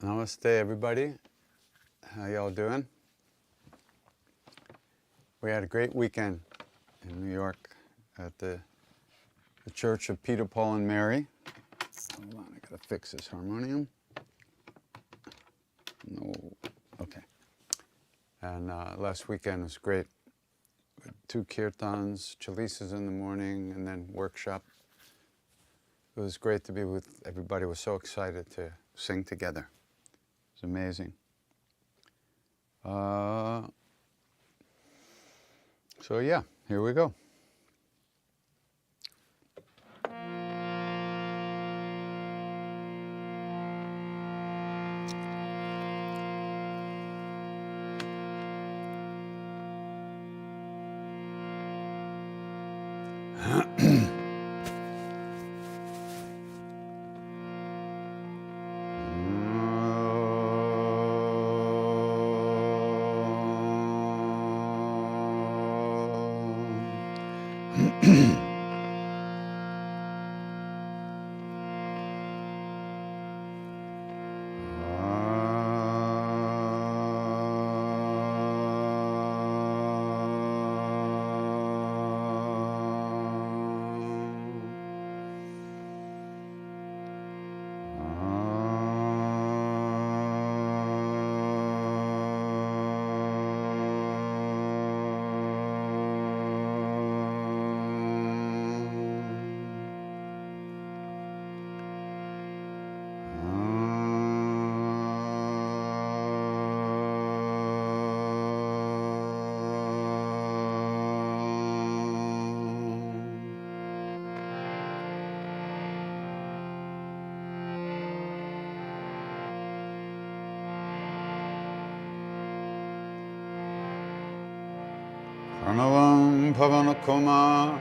Namaste, everybody. How y'all doing? We had a great weekend in New York at the Church of Peter, Paul, and Mary. Hold on, I gotta fix this harmonium. No, okay. And last weekend was great. 2 kirtans, chalisas in the morning, and then workshop. It was great to be with everybody. Was so excited to sing together. It's amazing. So yeah, here we go. Pranavam Pavanakoma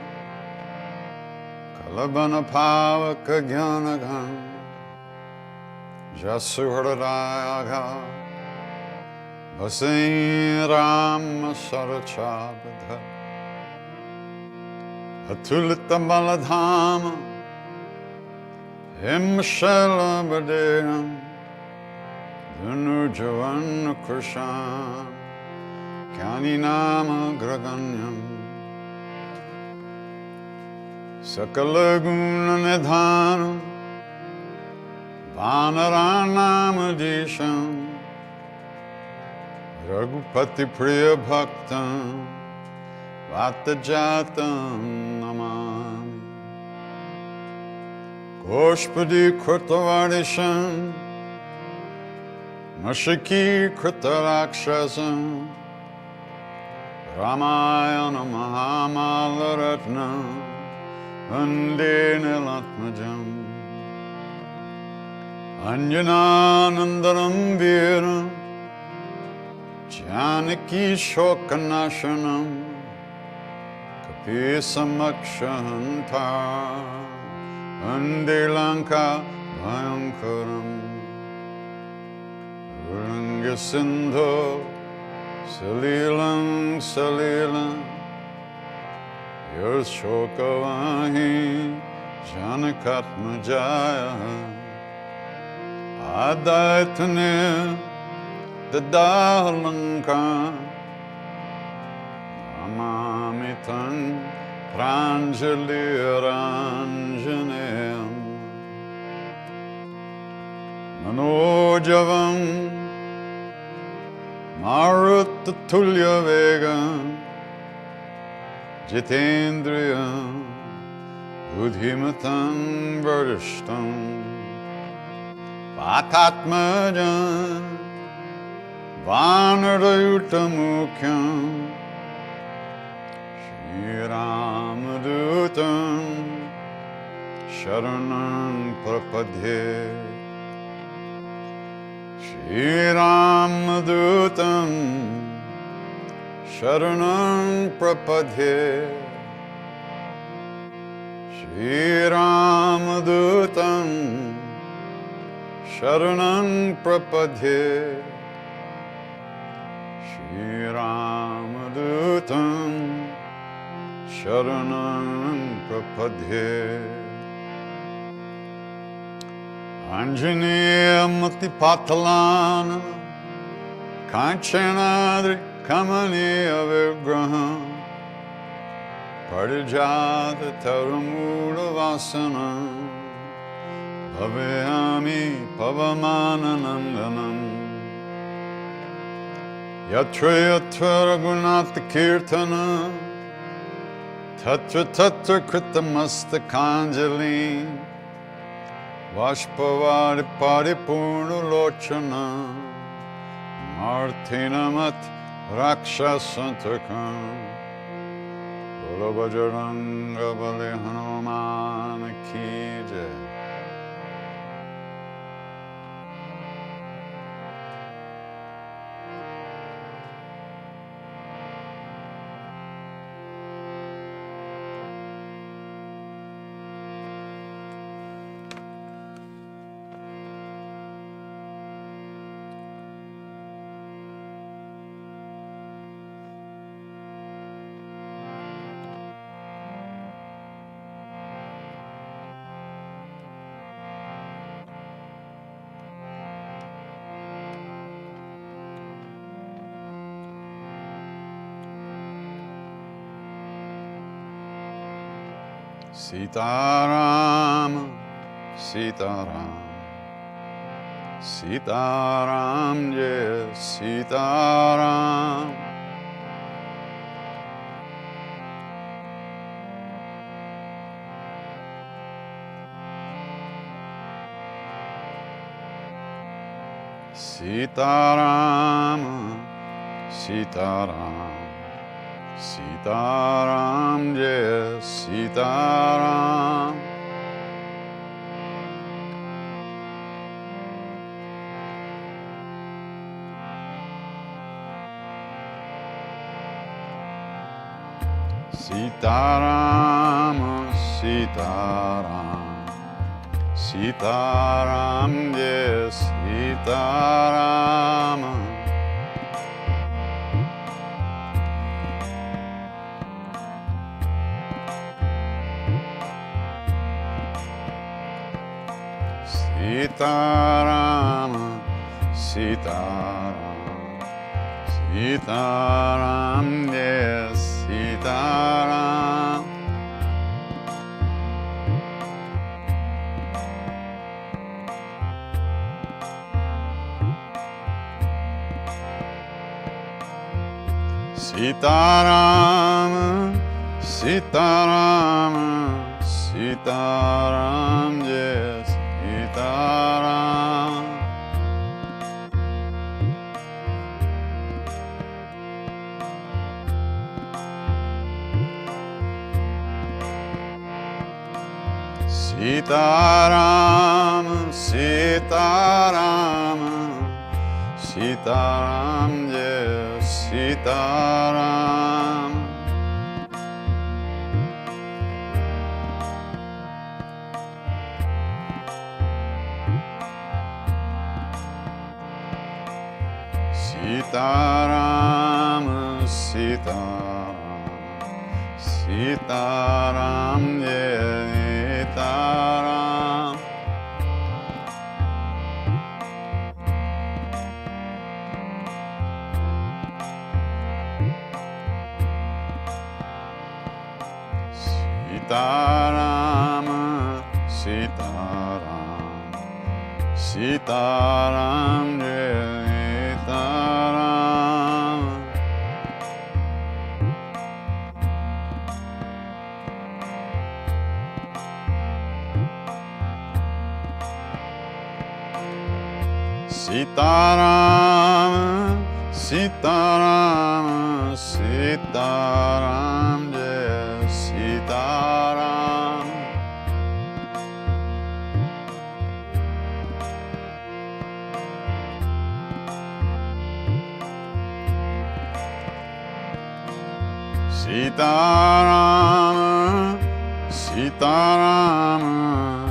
Kalabana Pavaka Gyanagan Jasuhradayaga Vasin Ram Sarachabdha Atulita Baladhama Himshala Badeyam Dhanujavan Krishna Kaninama Graganyam Sakalaguna Nidhanam Vanaranama Desham Raghupati Priya Bhaktam Vatajatam Namami Goshpadi Krutavadisham Mashiki Krutarakshasam Ramayana Mahamalaratna Vande Nilatmajam Anjananandaram Viram Janaki Shokanashanam Kapisamakshantar Vande Lanka Bhayankaram Uranga Sindho Salilam, Salilam, Yoshokavahi, Janakatmajaya, Adaitane, Dadalanka, Amamitan, Pranjali Ranjanayam, Manojavam, Marutulya Vegam Jitendriya Buddhimatan Varishtam Vatatmajan Vanadayutamukyam Shri Ramadutam Sharanam Prapadhe Shri Ramadutam Sharanam Prapadhe Shri Ramadutam Sharanam Prapadhe Shri Ramadutam Sharanam Prapadhe Anjaneya Mutipatalanam Kanchanadri Kamaniya Vigraham Parijata Taramura Vasanam Bhavayami Pavamananandanam Yatra Yatra Raghunatha Kirtana Tatra Tatra Kritamastakhanjali Vashpavari Paripurna Lochana Martinamat Rakshasantakam Bolo Bajranga Bali Hanuman Ki Jai. Sitaram, Sitaram, Sitaram, yes, Sitaram. Sitaram, Sitaram. Sitaram, yes, Sitaram. Sitaram, Sitaram. Sitaram, yes, Sitaram. Sitaram, Sitaram, Sitaram, yes, Sitaram. Sitaram, Sitaram, Sitaram, yes, Sitaram. Sitaram, Sitaram, Sitaram, yes, Sitaram. Sitaram, Sitaram, Sitaram, yes, Sitaram. Sitaram, Sitaram, Sitaram, Sitaram. Sitaram, Sitaram, Sitaram, yes, Sitaram. Sitaram, Sitaram,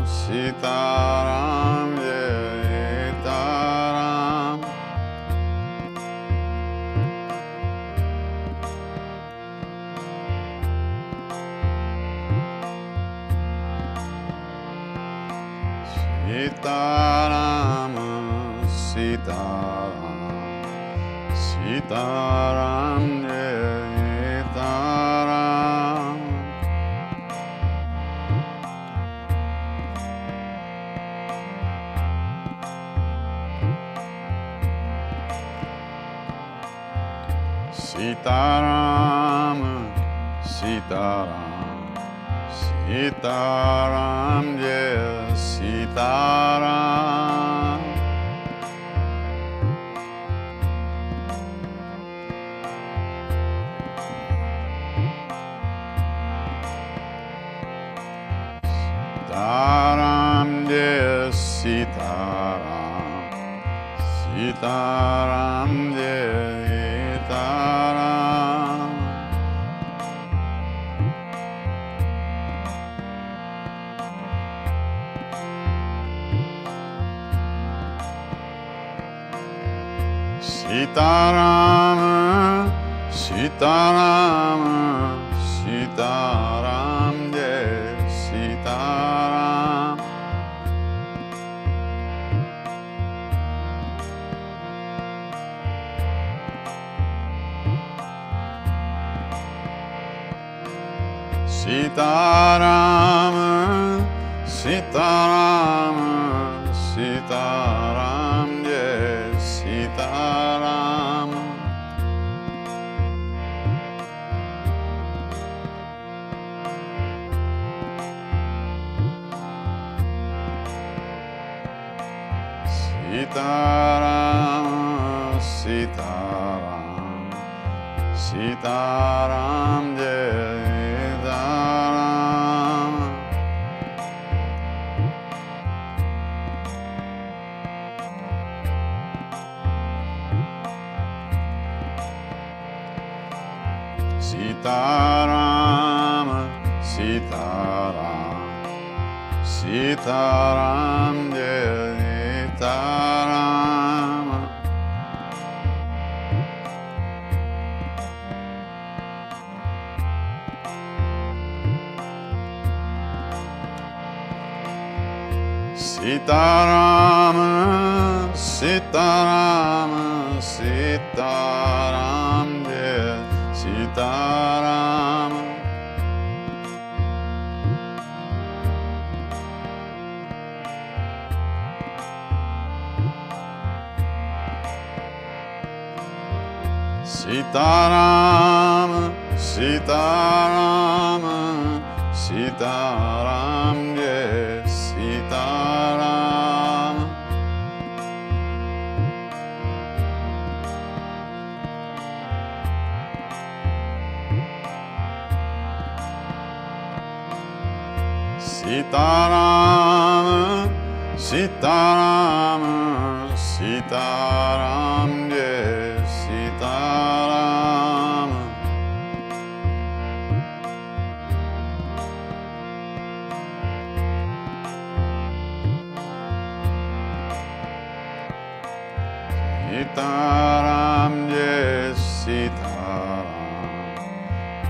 Sitaram, Sitaram. Sitaram. Sitaram, Sitaram Jai Sitaram. Sitaram, Sitaram, Sitaram Jai Sitaram. Sitaram Jai Sitaram, Sitaram Jai Sitaram. Sitaram, Sitaram, Sitaram Jai Sitaram. Sitaram, Sitaram, Sitaram Jai Sitaram. Sitaram, Sitaram, Sitaram Jai Sitaram. Sitaram, Sitaram, Sitaram Jai Sitaram. Sitaram, Sitaram, Sitaram Jai Sitaram. Sitaram, Sitaram, Sitaram Jai Sitaram. Sitaram, Sitaram, Sitaram Jai Sitaram. Sitaram Jai Sitaram,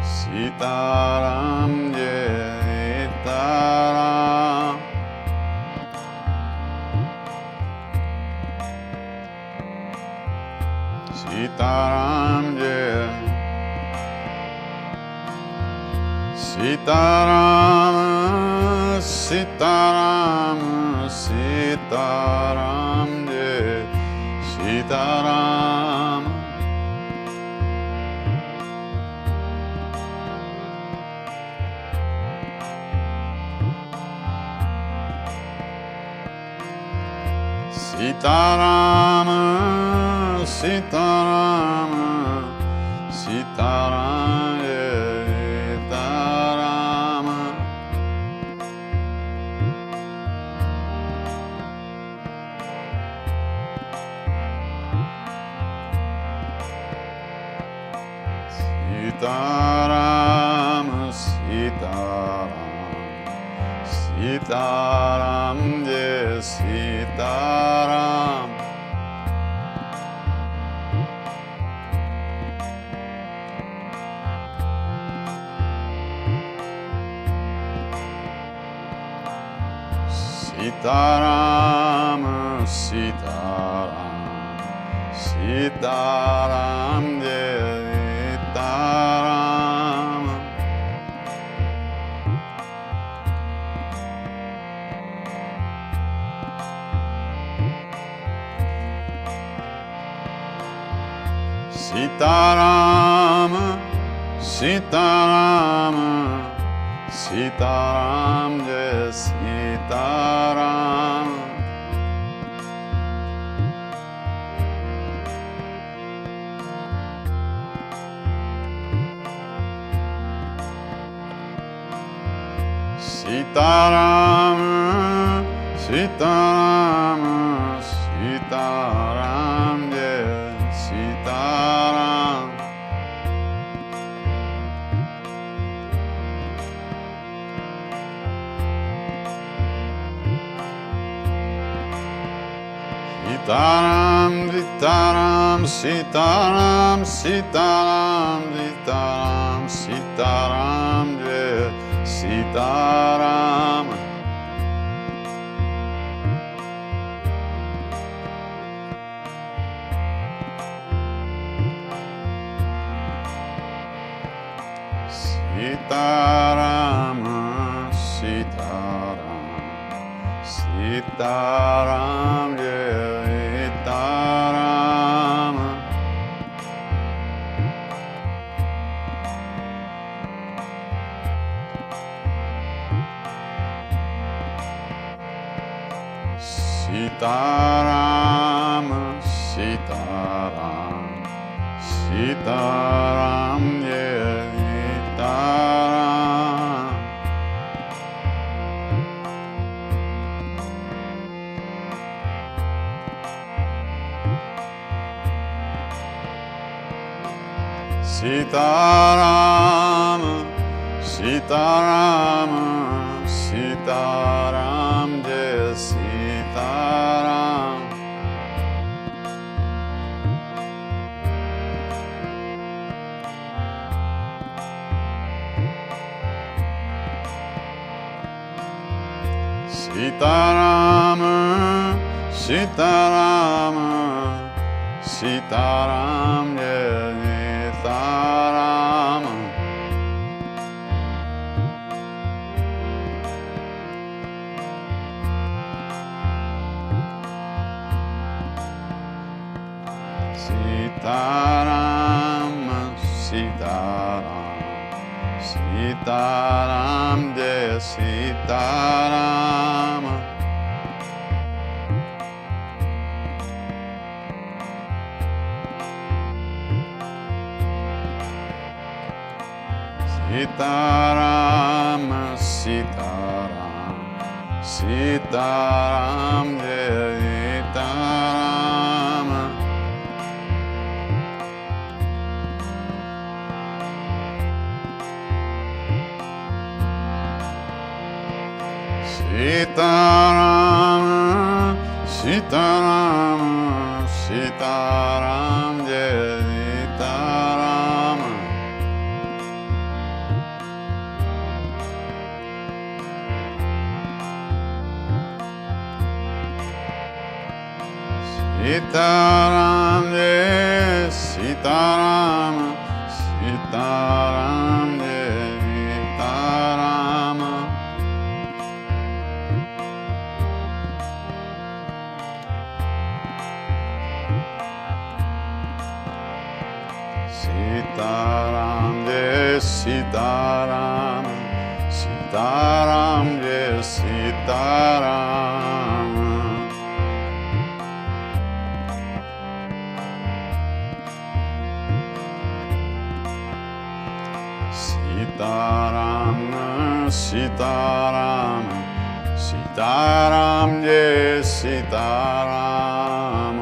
Sitaram Jai Sitaram. Sitaram Jai Sitaram, Sitaram, Sitaram Jai Sitaram. Sitaram, Sitaram, Sitaram Sitaram. Sitaram, Sitaram, Sitaram Jai Sitaram. Sitaram, Sitaram, Sitaram Jai Sitaram. Sitaram, Sitaram, Sitaram Jai Sitaram. Sitaram, Sitaram, Sitaram Jai Sitaram. Sitaram, Sitaram, Sitaram, Sitaram, Sitaram, Sitaram Jai Sitaram. Sitaram, Sitaram, Sitaram Jai Sitaram. Sitaram, Sitaram, Sitaram Jai Sitaram. Sitaram, Sitaram, Sitaram Jai Sitaram. Sitaram, Sitaram, Sitaram Jai Sitaram. Sitaram, Sitaram, Sitaram Jai Sitaram. Sitaram, Sitaram, Sitaram Jai Sitaram. Sitaram, Sitaram, Sitaram Jai Sitaram. Sitaram Jai Sitaram, Sitaram Jai Sitaram. Sitaram Jai Sitaram, Sitaram Jai Sitaram. Sitaram, Sitaram, Sitaram Jai Sitaram.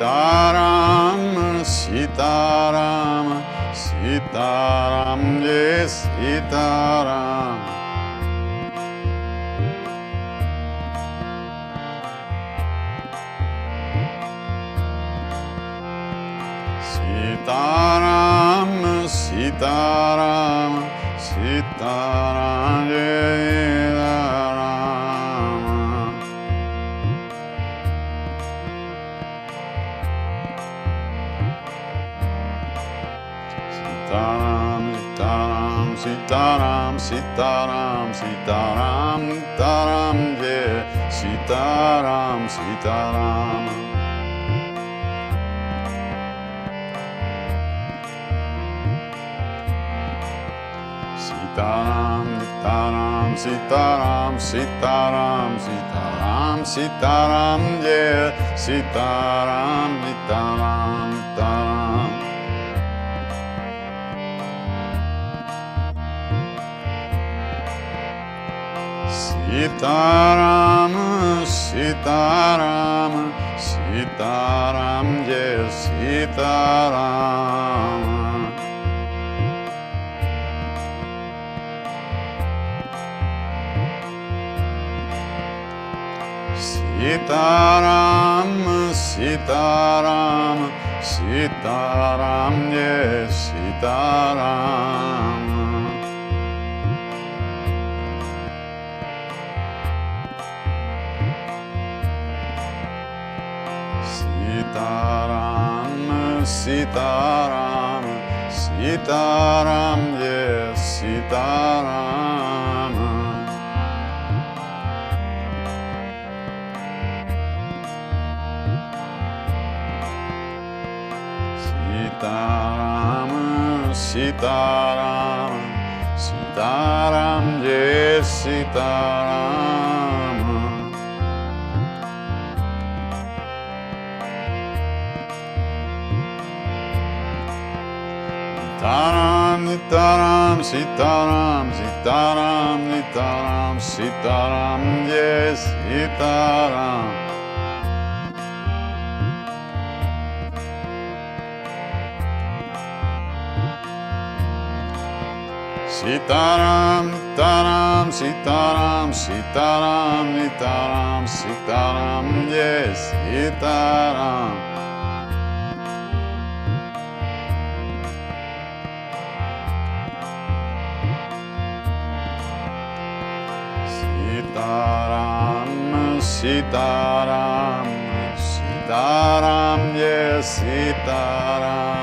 Sitaram, Sitaram, Sitaram Jai Sitaram. Sitaram, Sitaram, Sitaram Sitaram, Sitaram, Taram, Jai Sitaram, Sitaram. Sitaram, Sitaram, Sitaram, Sitaram, Sitaram, Sitaram, Jai Sitaram, Sitaram, Sitaram. Sitaram, Sitaram, Sitaram, Jai Sitaram. Sitaram, Sitaram, Sitaram, Jai Sitaram. Sitaram, Sitaram, Sitaram, Jai Sitaram. Sitaram, Sitaram, Sitaram, Jai Sitaram. Sitaram, Sitaram, Sitaram, Sitaram, Sitaram, Jai Sitaram. Sitaram, Sitaram, Sitaram, Sitaram, Sitaram, Sitaram, Jai Sitaram. Sitaram, Sitaram, Sitaram, Jai Sitaram.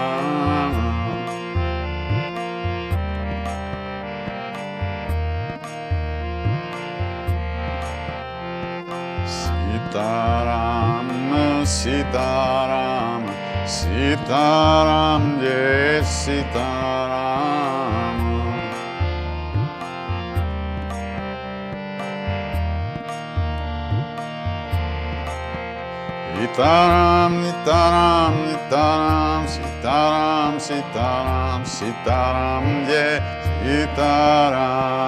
Sitaram, Sitaram, Sitaram, Jai Sitaram. Sitaram, Sitaram, Sitaram, Sitaram, Sitaram, Sitaram, Jai Sitaram.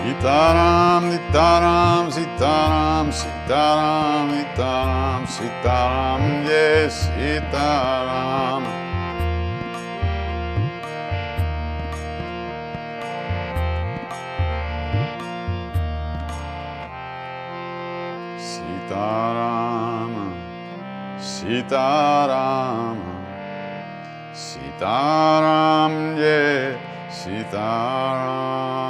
Sitaram, Sitaram, Sitaram, Sitaram, Sitaram, Sitaram, Jai Sitaram. Sitaram, Sitaram, Sitaram, Jai Sitaram.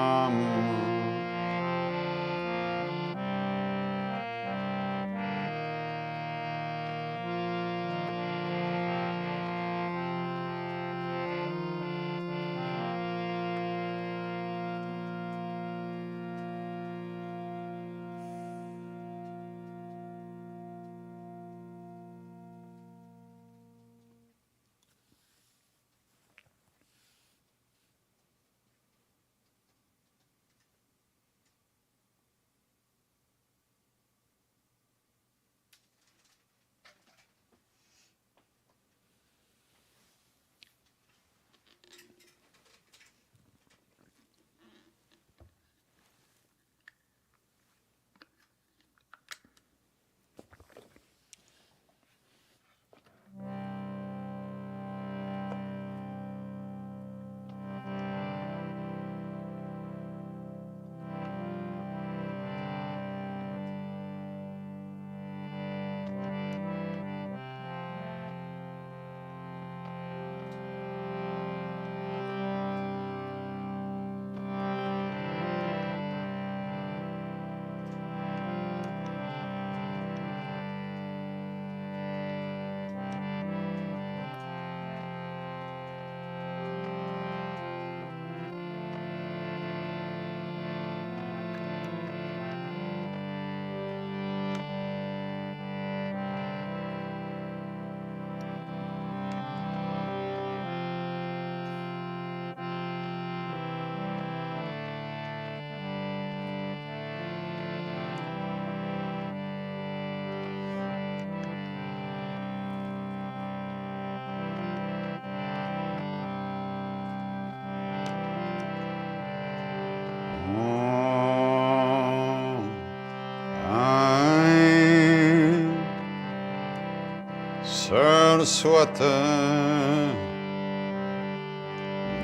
Saraswati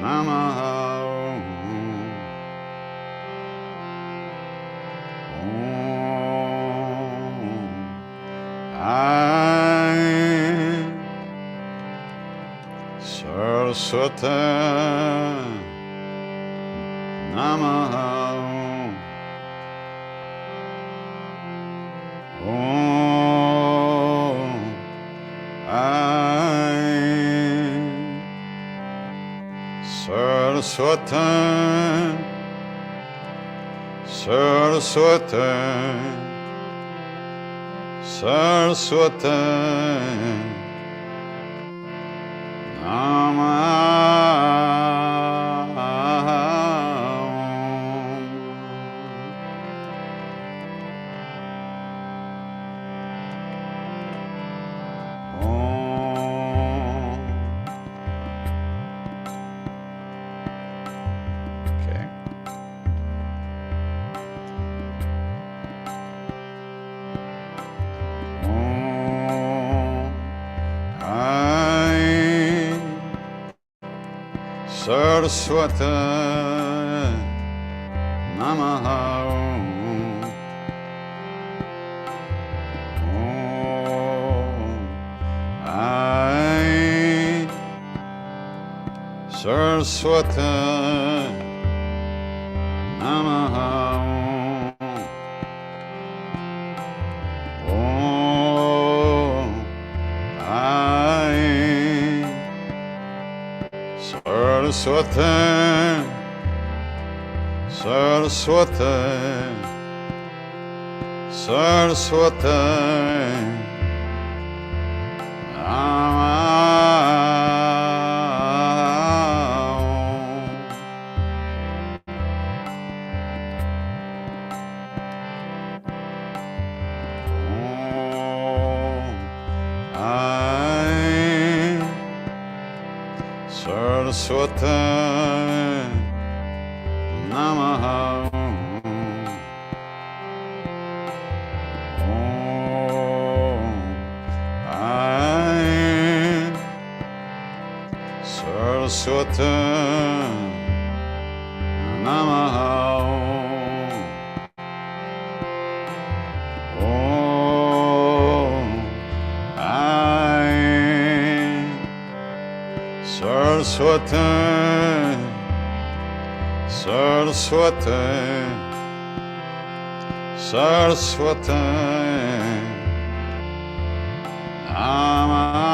Namaha. Saraswati Namaha. Saraswati Saraswati Saraswati Saraswati Namaha. Saraswati Namaha. Saraswati Saraswati Saraswati Saraswati Namaha. Saraswati Namaha. Saraswati Saraswati Saraswati Namaha.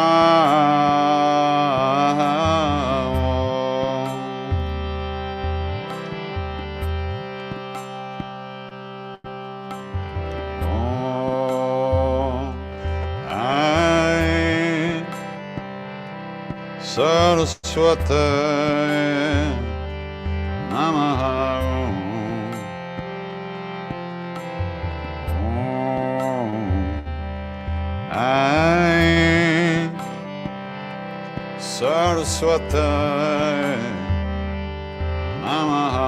Saraswati Namaha. Saraswati Namaha.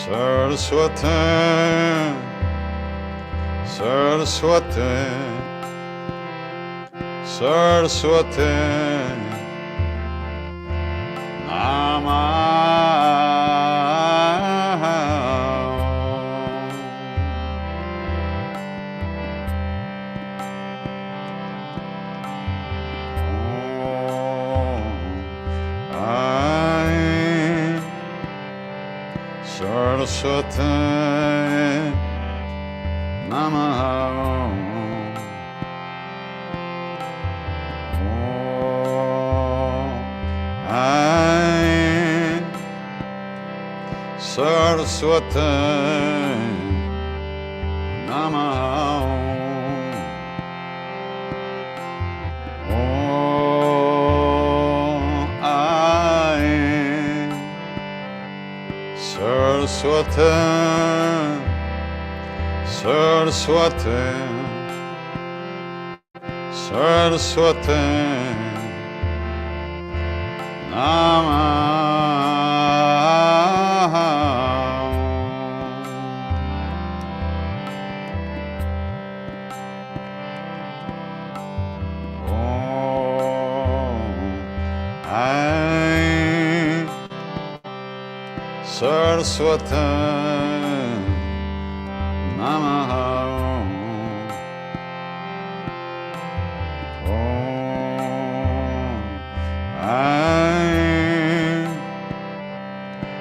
Saraswati Saraswati Saraswati Namaha. Saraswati Namaha. Saraswati Namaha. Saraswati Saraswati Saraswati Namaha. Saraswati Namaha.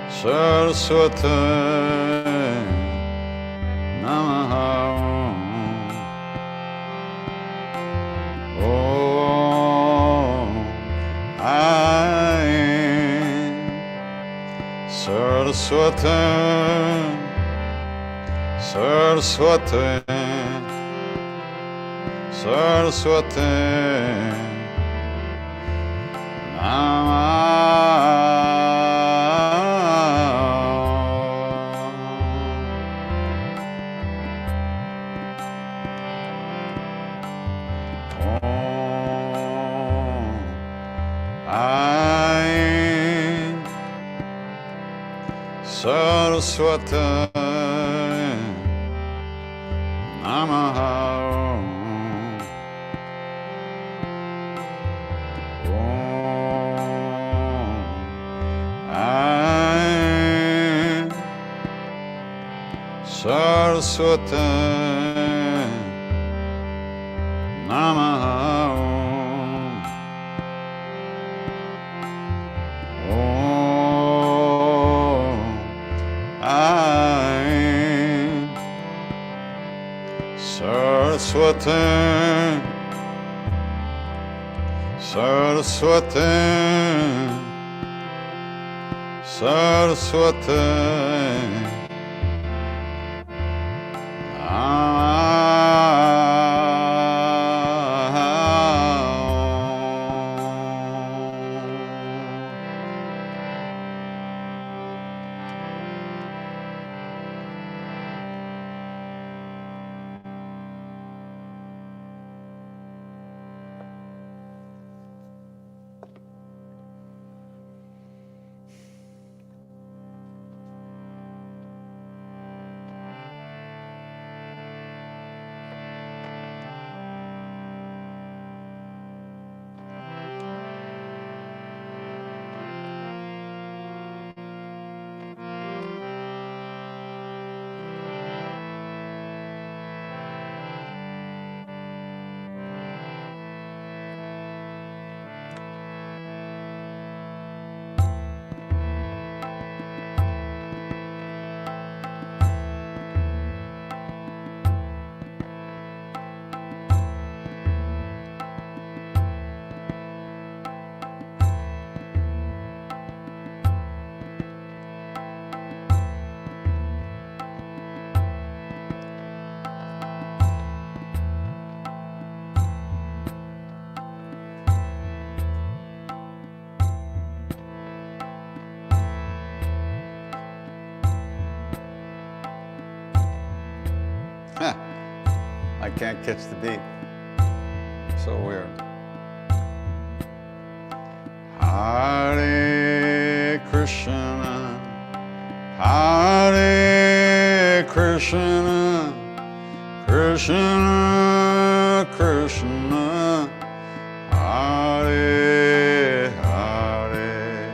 Saraswati Namaha. Om Saraswati Saraswati Saraswati Saraswati Namaha. Saraswati Namaha. Saraswati Saraswati Saraswati I can't catch the beat. So weird. Hare Krishna, Hare Krishna, Krishna Krishna, Hare Hare.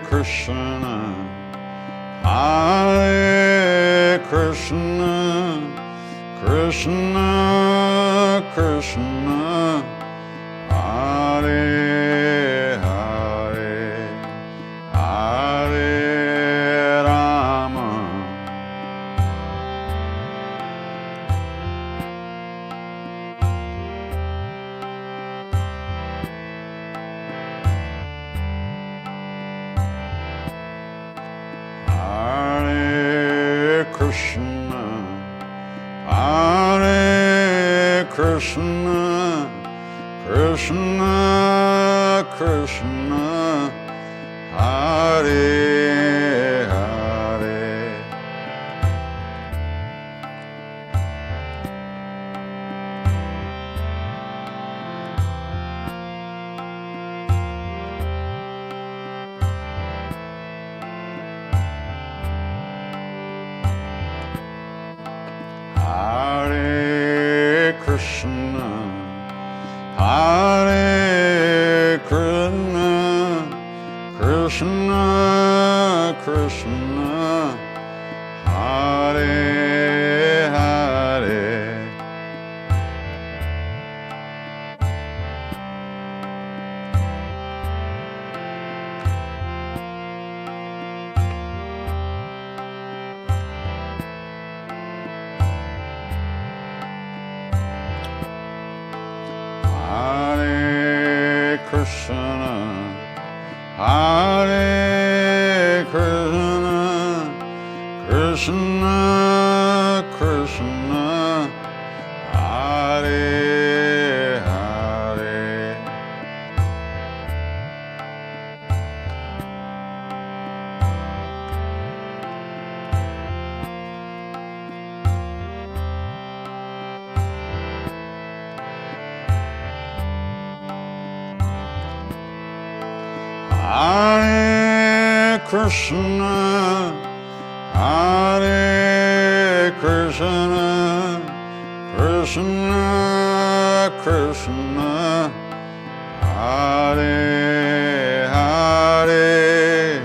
Krishna, Hare Krishna, Krishna Krishna, Hare Hare, Hare Rama, Krishna, Hare Krishna, Krishna Krishna, Hare Hare. Krishna, Krishna, Hare Hare, Hare Krishna, Hare Krishna, Krishna, Krishna, Hare Hare, Hare Krishna, Hare Krishna, Krishna, Krishna, Hare Hare,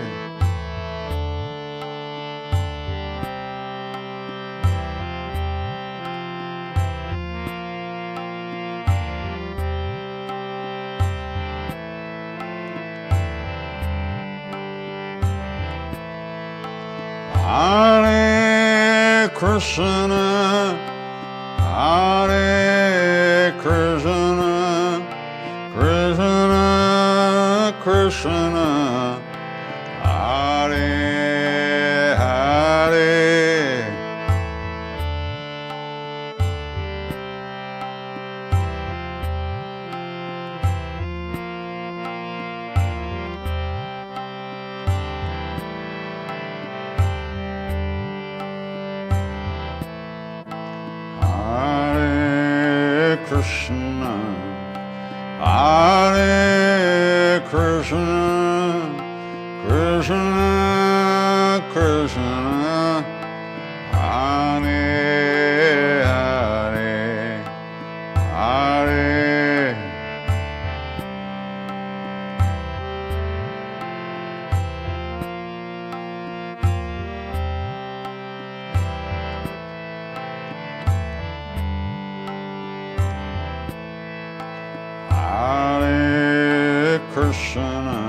Hare Krishna, Hare Krishna, Krishna, Krishna, Hare Hare, Hare Krishna, Hare Krishna, Krishna, Krishna, Hare Hare, Hare, Hare Krishna,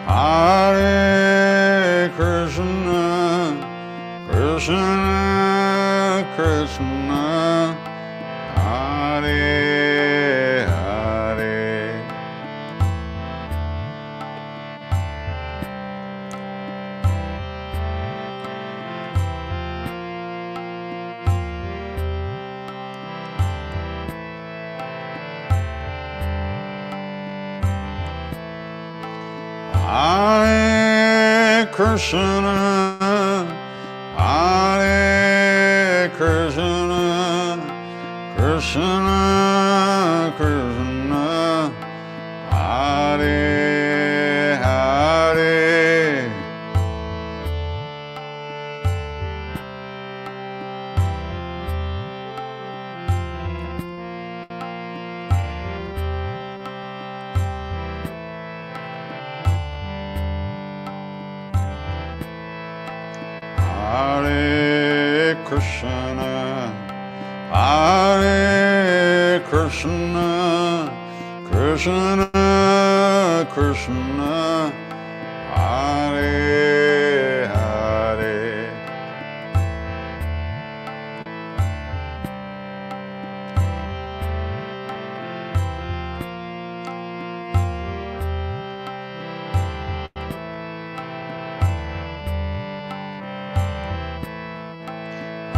Hare Krishna, Krishna, Krishna, Hare Hare, Hare Krishna, Hare Krishna, Krishna, Krishna, Hare Hare, Hare Krishna, Hare Krishna, Krishna, Krishna, Hare Hare,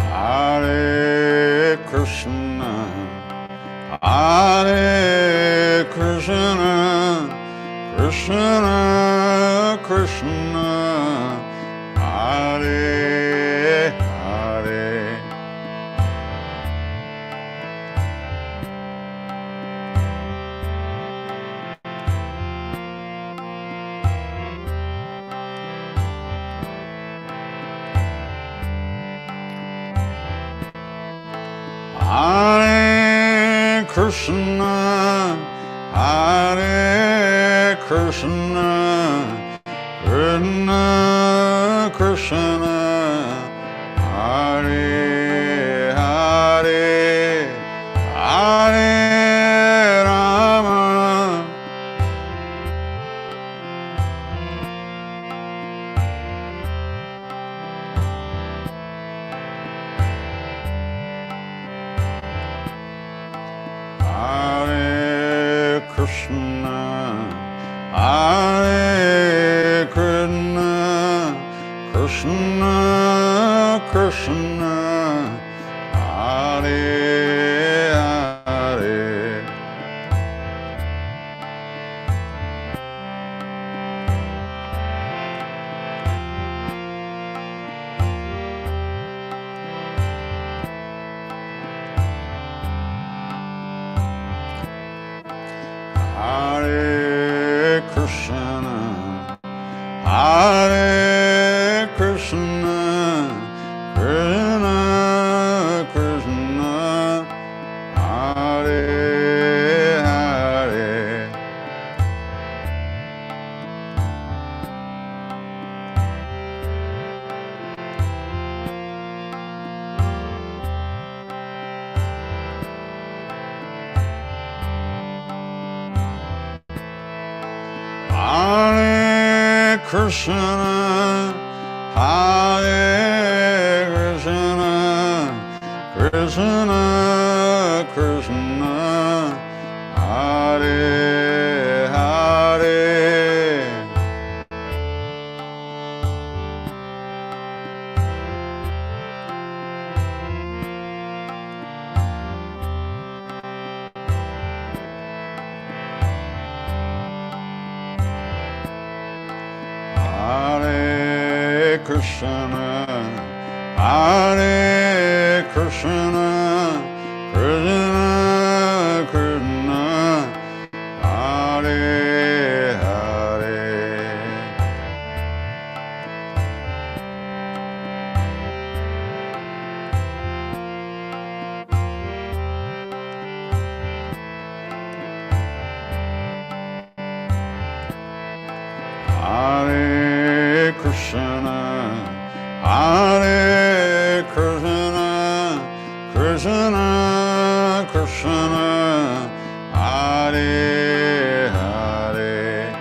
Hare Krishna, Hare Krishna, Krishna, Krishna, Hare Hare, Hare Krishna, Hare Krishna, Krishna Krishna, Hare Hare, Hare Rama, Hare Krishna, Hare Krishna, Krishna Krishna, Hare Hare, Hare Krishna, Hare Krishna, Krishna Krishna, Hare Hare, Hare Krishna, Hare Krishna, Krishna Krishna, Hare Hare, Hare Krishna, Hare Krishna, Krishna Krishna, Hare Hare,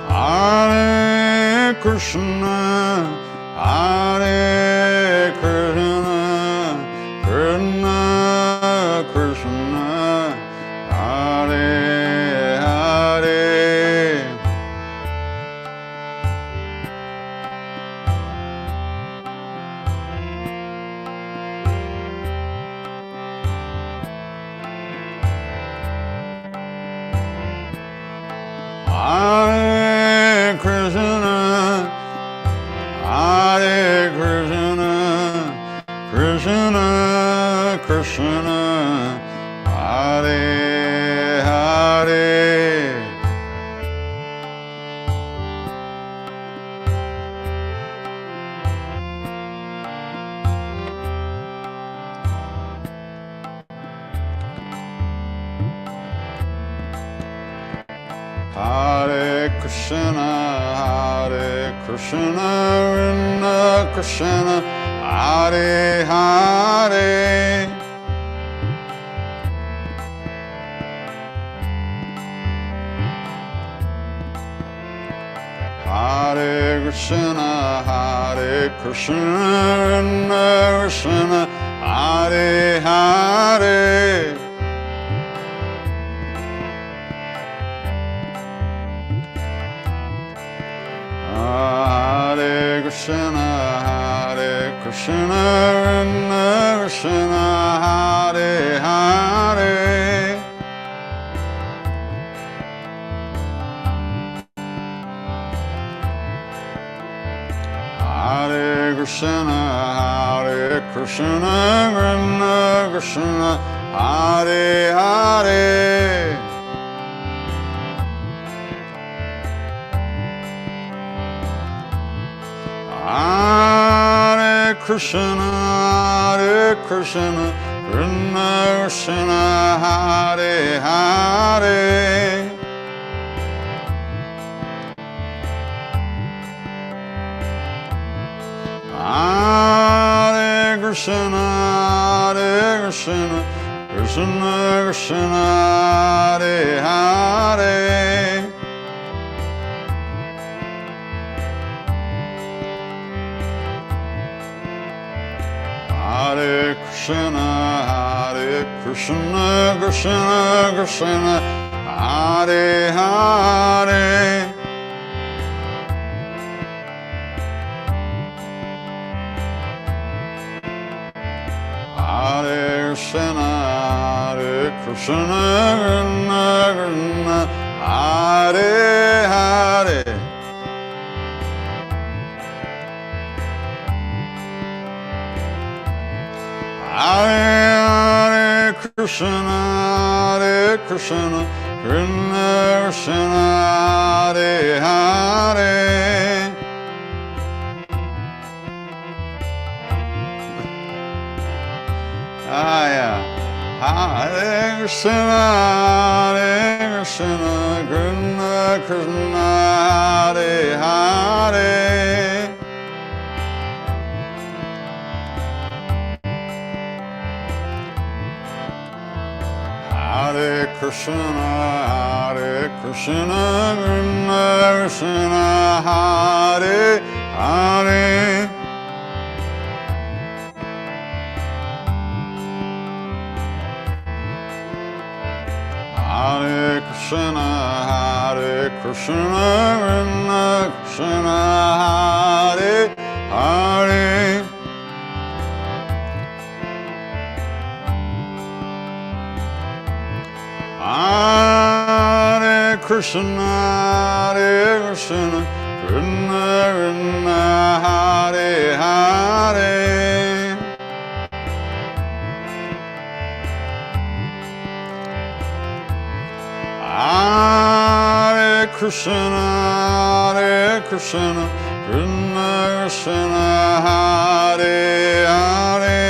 Hare Krishna, Hare Krishna, Krishna Krishna, Hare Hare, Hare Krishna, Hare Krishna, Krishna Krishna, Hare Hare, Hare Krishna, Hare Krishna, Krishna Krishna, Hare Hare, Hare Krishna, Hare Krishna, Krishna Krishna, Hare Hare, Hare Krishna, Hare Krishna, Krishna Hare Hare, Hare Krishna, Hare Krishna, Krishna Hare Hare, Hare Krishna, Hare Krishna, Krishna Hare Hare, Hare Krishna, Krishna Krishna, Hare Hare. Hare Krishna, Krishna Krishna Krishna, Hare Hare. Hare Krishna, Krishna Krishna, Hare Hare. Hare Krishna, Krishna Krishna, Hare Hare. Hare Krishna, Krishna Krishna, Hare Hare. Hare Krishna, Krishna Krishna, Hare Hare. Hare Krishna, Krishna Krishna, Hare Hare. Hare Krishna, Krishna Krishna, Hare Hare. Hare Krishna, Krishna Krishna, Hare Hare. Hare Krishna, Krishna Krishna, Hare Hare.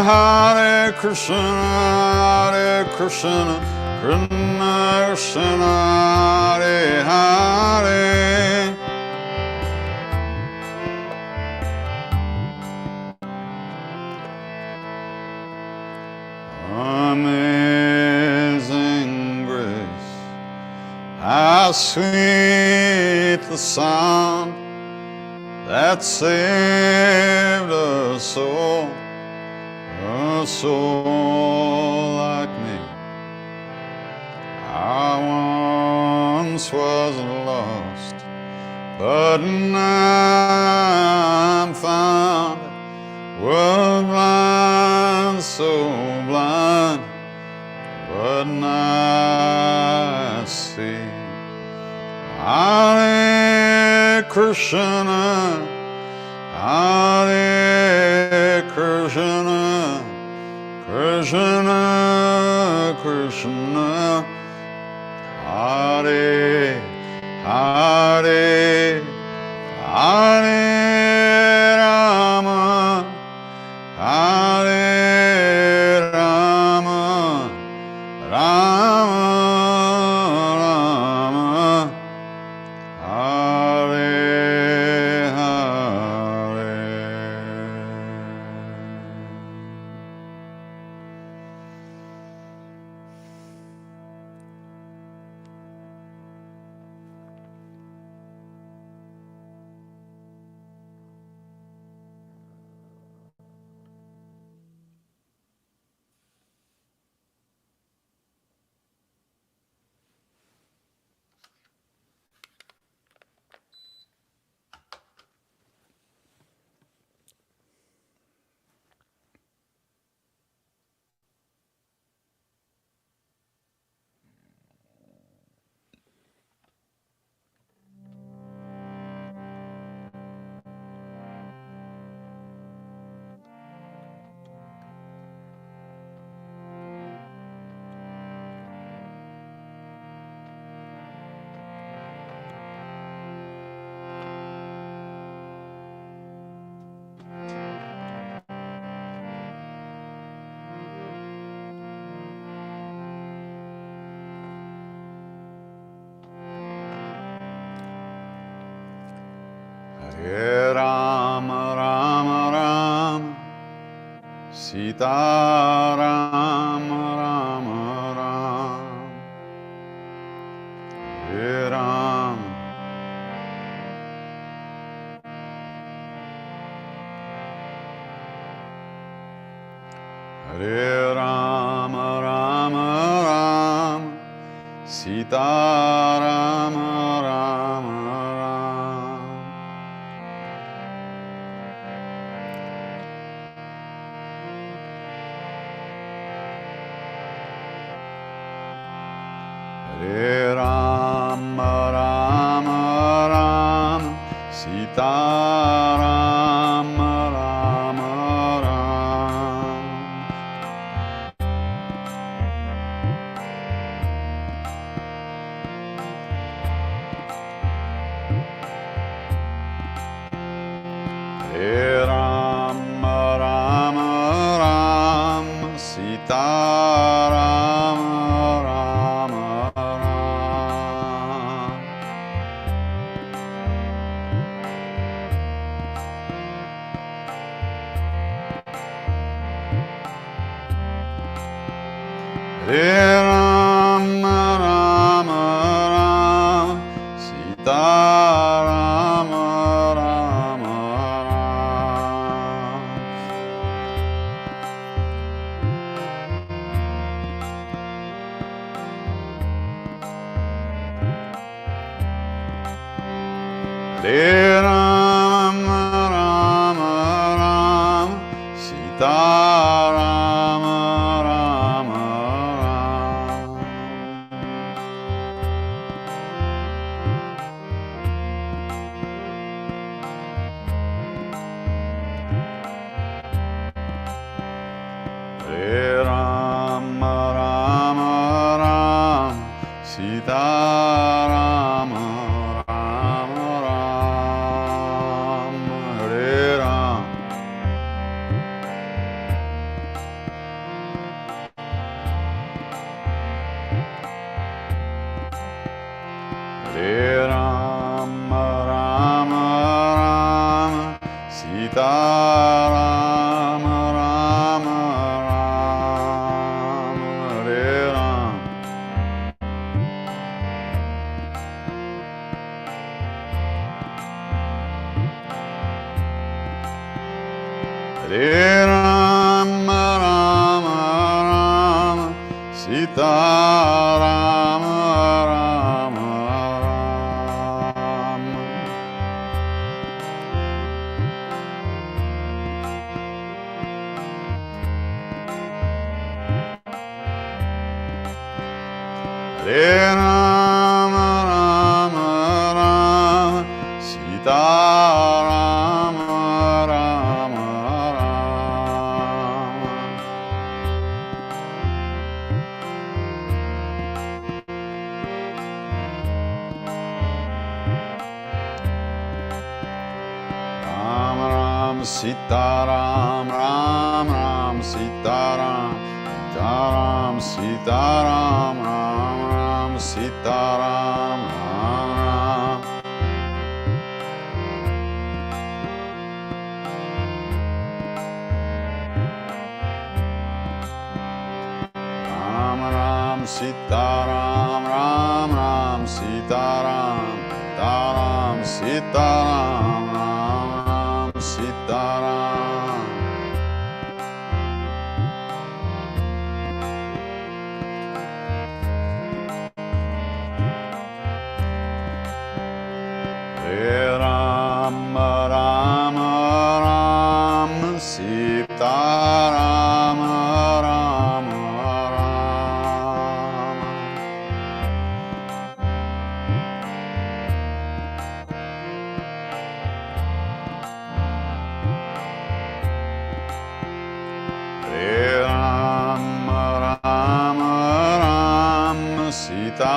Hare Krishna, Krishna Krishna, Hare Hare. Amazing grace, how sweet the sound that saved a soul like me. I once was lost, but now I'm found. Was blind, so blind, but now I see. Hare Krishna, Hare Krishna, Krishna Krishna, Hare Hare, Hare Rama, Hare Rama, Rama Rama, Hare Hare. Sita Rama Rama Rama Hare Rama Hare Rama Rama Rama Sita Rama Rama Rama Hare Rama Rama Rama Sita Rama Rama Rama Hare Rama Rama Rama Sita Rama Rama Rama Hare Rama Rama Rama Sita Rama Rama Rama Hare Rama Rama Rama Sita Rama Rama Rama Hare Rama Rama Rama Sita Rama Rama Rama Hare Rama Hare Rama Rama Rama Sita Rama Rama Rama Hare Rama Hare Rama Rama Rama Sita Rama Rama Rama Hare Rama Rama Rama Sita Rama Rama Rama Ram Ram Sita Ram Ram Ram Sita Ram Ram Sita Ram Ram Ram Sita Ram Ram Ram Ram Ram Sita Ram Ram Ram Sita Ram Ram Sita Ram Ram Ram Sita Ram Hare Rama Rama Rama Sita Rama Rama Rama Hare Rama Rama Rama Sita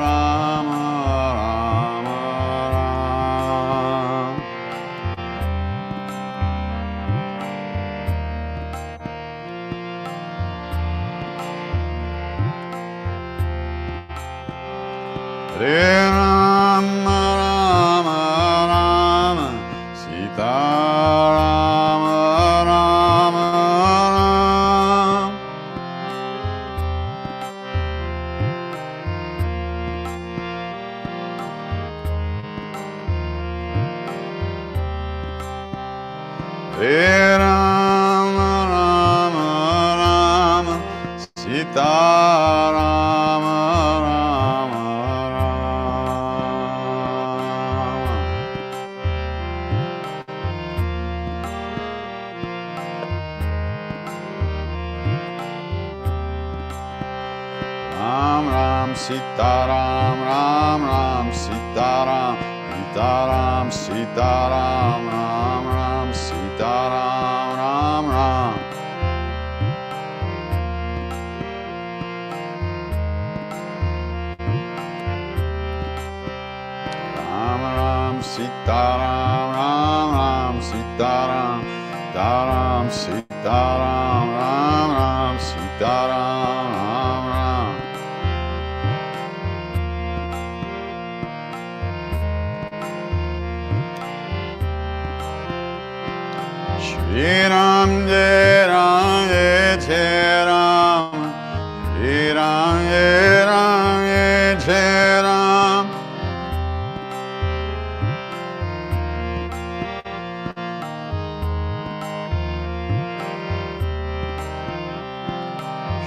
Rama Rama Rama Hare Rama Rama Rama Sita Rama Rama Hare Rama, Rama Rama, Sita Rama, Rama Rama. Ram Ram Sita Ram, Ram Ram Sita Ram, Sita Ram, Sita Ram, Ram Ram Sita Ram, Ram Ram. Ram Ram Sita Ram, Ram Ram Sita Ram, Sita Ram, Sita Ram, Ram Ram Sita Ram, Ram Ram. Shri Ram Jai Ram Jai Jai Ram, Shri Ram Jai Ram Jai Jai Ram.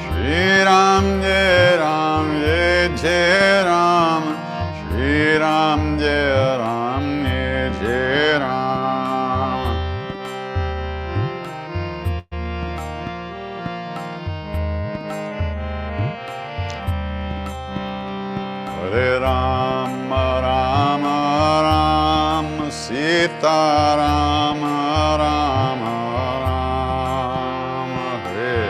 Shri Ram Jai Ram Jai Jai Ram, Shri Ram Jai Ram Jai Jai Ram. Hare Rama, Rama Rama, Sita Rama, Rama Rama, Hare.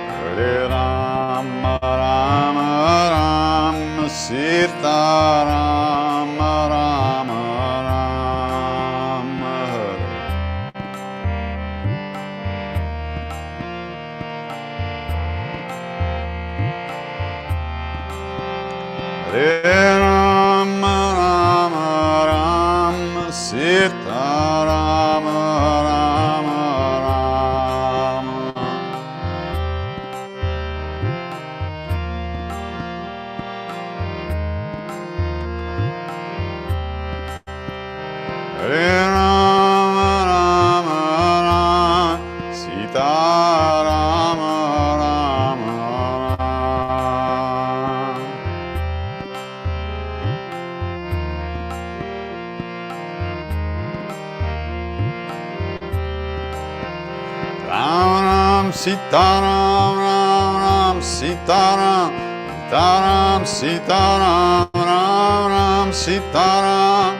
Hare Rama, Rama Rama, Sita Rama, Rama Rama, Hare. Hare Rama, Rama Rama, Sita Rama, Rama Rama. Hare Rama, Rama Rama, Sita Rama, Rama Rama. Ram Ram Sita Ram, Ram Ram Sita Ram, Sita Ram, Sita Ram, Ram Ram Sita Ram.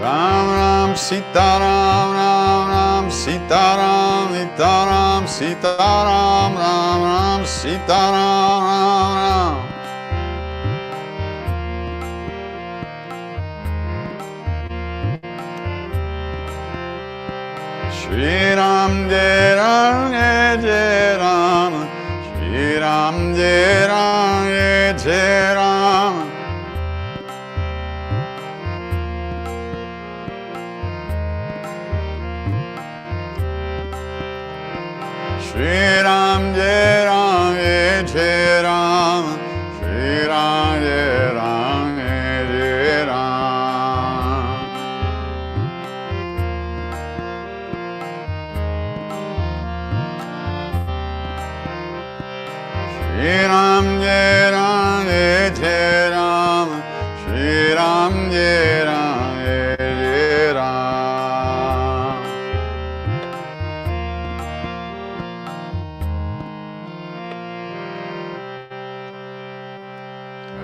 Ram Ram Sita Ram, Ram Ram Sita Ram, Sita Ram, Sita Ram, Ram Ram Sita Ram, Ram Ram. Shri Ram Jai Ram Jai Jai Ram, Shri Ram Jai Ram Jai Jai Ram. Shri Ram Jai Ram Jai Jai Ram, Shri Ram Jai Ram Jai Jai Ram. Shri Ram Jai Ram Jai Jai Ram, Shri Ram Jai Ram Jai Jai Ram.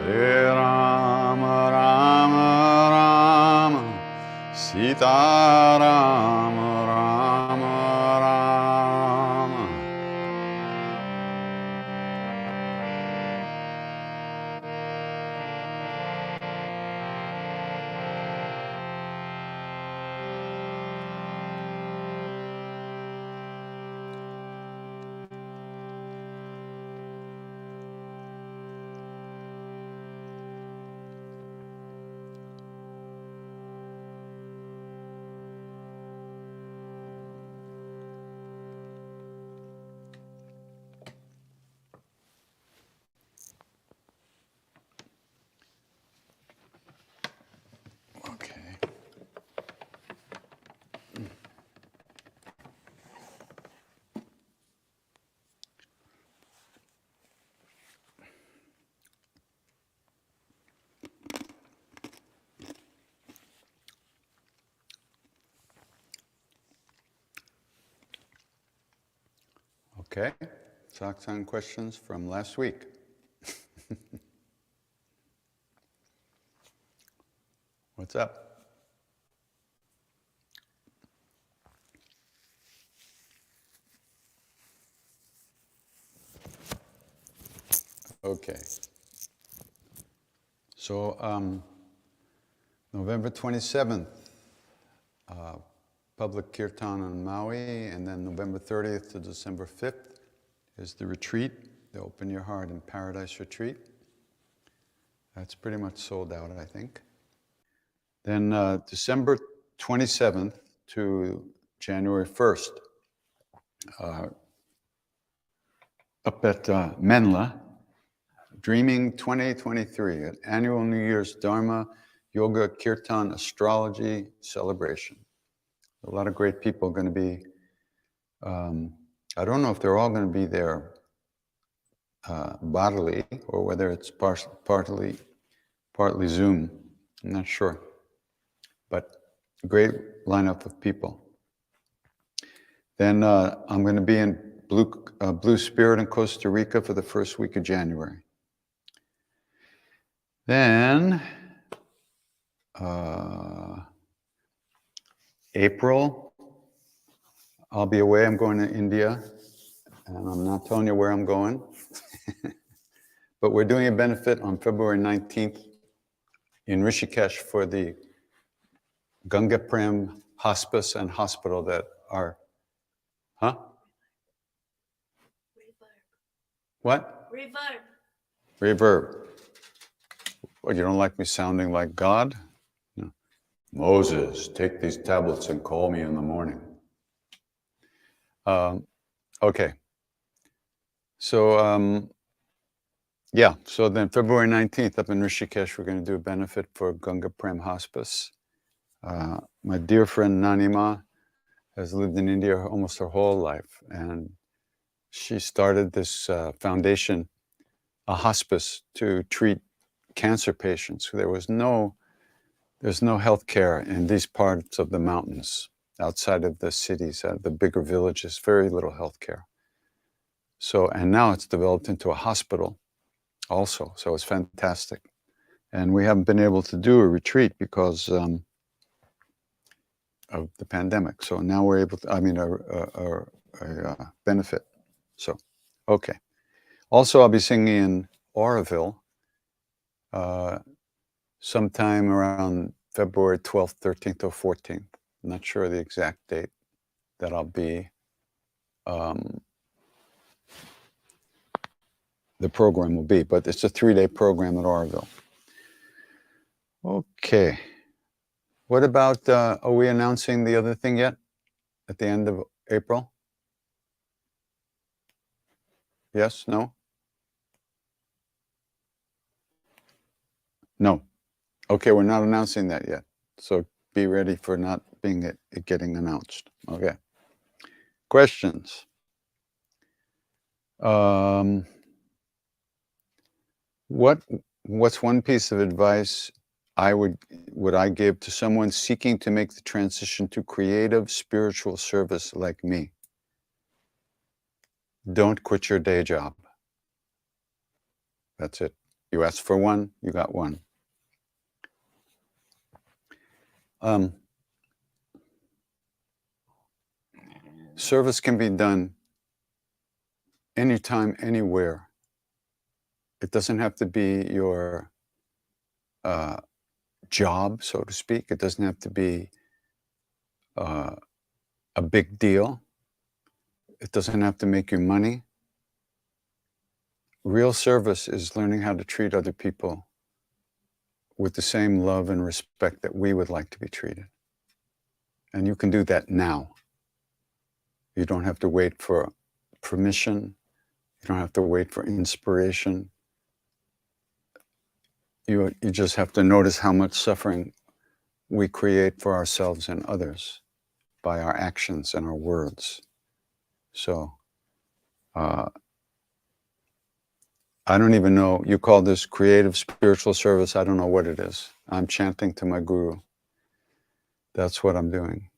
Hare Rama, Rama Rama, Sita Rama, Rama Rama. Okay, Satsang questions from last week. What's up? Okay. So, November 27th, public Kirtan on Maui, and then November 30th to December 5th is the retreat, the Open Your Heart in Paradise retreat. That's pretty much sold out, I think. Then December 27th to January 1st, up at Menla, Dreaming 2023, an annual New Year's Dharma, Yoga, Kirtan, Astrology celebration. A lot of great people are going to be, I don't know if they're all going to be there bodily or whether it's partly Zoom. I'm not sure. But a great lineup of people. Then I'm going to be in Blue Spirit in Costa Rica for the first week of January. Then April, I'll be away. I'm going to India, and I'm not telling you where I'm going. But we're doing a benefit on February 19th in Rishikesh for the Ganga Prem Hospice and Hospital that are, huh? Reverb. What? Reverb. Reverb. What, you don't like me sounding like God? No. Moses, take these tablets and call me in the morning. Okay. So, yeah, so then February 19th up in Rishikesh, we're going to do a benefit for Ganga Prem Hospice. My dear friend Nanima has lived in India almost her whole life, and she started this foundation, a hospice, to treat cancer patients. There's no health care in these parts of the mountains, outside of the cities, the bigger villages, very little health care. So, and now it's developed into a hospital also, so it's fantastic. And we haven't been able to do a retreat because of the pandemic. So now we're able to, a benefit. So, okay. Also, I'll be singing in Oroville sometime around February 12th, 13th, or 14th. I'm not sure the exact date that I'll be. The program will be, but it's a 3-day program at Oroville. Okay. What about, are we announcing the other thing yet at the end of April? Yes? No? No. Okay, we're not announcing that yet. So be ready for not getting announced. Okay. Questions? What's one piece of advice would I give to someone seeking to make the transition to creative spiritual service like me? Don't quit your day job. That's it. You asked for one, you got one. Service can be done anytime, anywhere. It doesn't have to be your job, so to speak. It doesn't have to be a big deal. It doesn't have to make you money. Real service is learning how to treat other people with the same love and respect that we would like to be treated. And you can do that now. You don't have to wait for permission. You don't have to wait for inspiration. You just have to notice how much suffering we create for ourselves and others by our actions and our words. So, I don't even know, you call this creative spiritual service, I don't know what it is. I'm chanting to my guru. That's what I'm doing.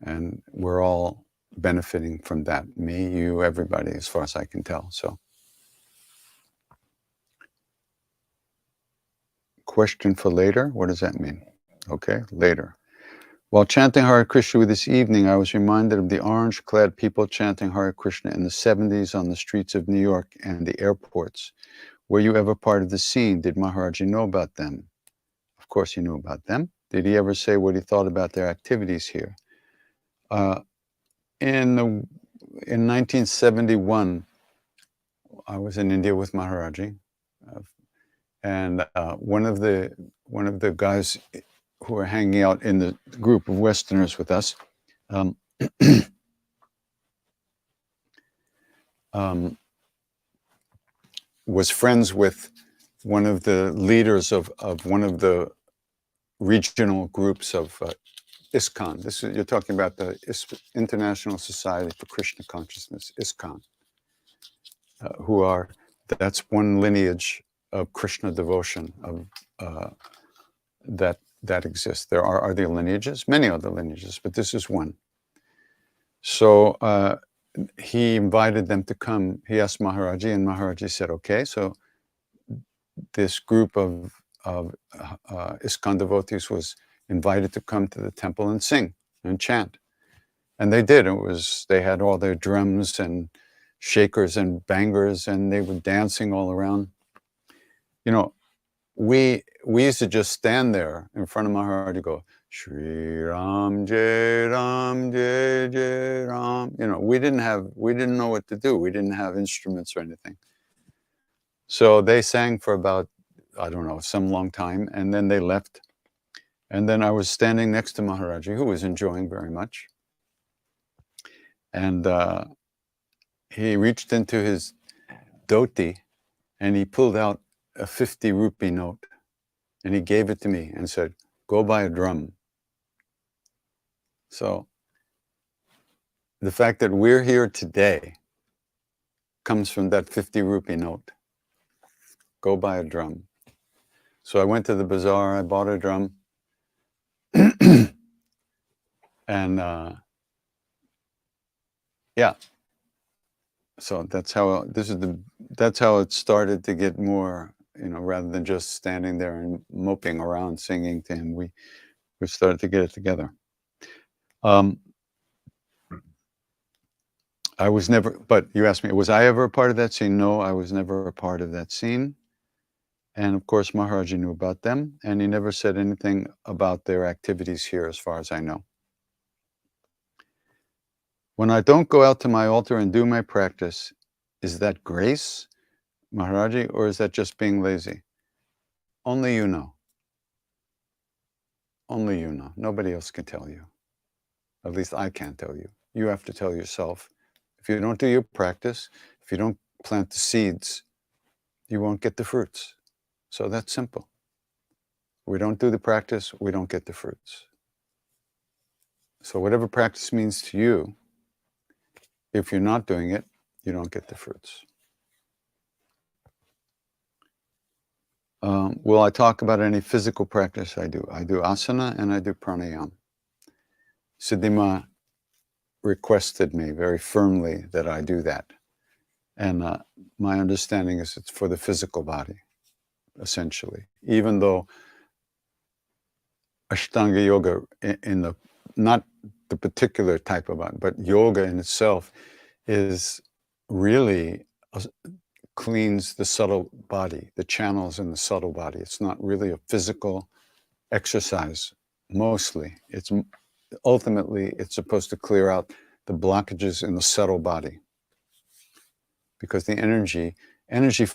And we're all benefiting from that. Me, you, everybody, as far as I can tell. So, question for later? What does that mean? Okay, later. While chanting Hare Krishna this evening, I was reminded of the orange-clad people chanting Hare Krishna in the 70s on the streets of New York and the airports. Were you ever part of the scene? Did Maharaji know about them? Of course he knew about them. Did he ever say what he thought about their activities here? In 1971, I was in India with Maharaji, and one of the guys who were hanging out in the group of Westerners with us was friends with one of the leaders of one of the regional groups of ISKCON. You're talking about the International Society for Krishna Consciousness, ISKCON, that's one lineage of Krishna devotion that exists. There are other lineages, many other lineages, but this is one. So he invited them to come. He asked Maharaji, and Maharaji said, okay. So this group of ISKCON devotees was invited to come to the temple and sing and chant. And they did. They had all their drums and shakers and bangers, and they were dancing all around. You know, we used to just stand there in front of Maharaji, go, Shri Ram Jai Ram Jai Jai Ram. You know, we didn't know what to do. We didn't have instruments or anything. So they sang for about, I don't know, some long time, and then they left. And then I was standing next to Maharaji, who was enjoying very much. And he reached into his dhoti and he pulled out a 50 rupee note and he gave it to me and said, go buy a drum. So the fact that we're here today comes from that 50 rupee note. Go buy a drum. So I went to the bazaar, I bought a drum. And yeah, so that's how it started to get more, you know, rather than just standing there and moping around singing to him, we started to get it together. I was never, but you asked me, was I ever a part of that scene? No, I was never a part of that scene. And of course, Maharaji knew about them, and he never said anything about their activities here, as far as I know. When I don't go out to my altar and do my practice, is that grace, Maharaji, or is that just being lazy? Only you know. Only you know. Nobody else can tell you. At least I can't tell you. You have to tell yourself. If you don't do your practice, if you don't plant the seeds, you won't get the fruits. So that's simple. We don't do the practice, we don't get the fruits. So whatever practice means to you, if you're not doing it, you don't get the fruits. Will I talk about any physical practice I do? I do asana and I do pranayama. Siddhima requested me very firmly that I do that. And my understanding is it's for the physical body, essentially. Even though Ashtanga yoga, not the particular type of body, but yoga in itself is really cleans the subtle body, the channels in the subtle body. It's not really a physical exercise, mostly. Ultimately, it's supposed to clear out the blockages in the subtle body. Because the energy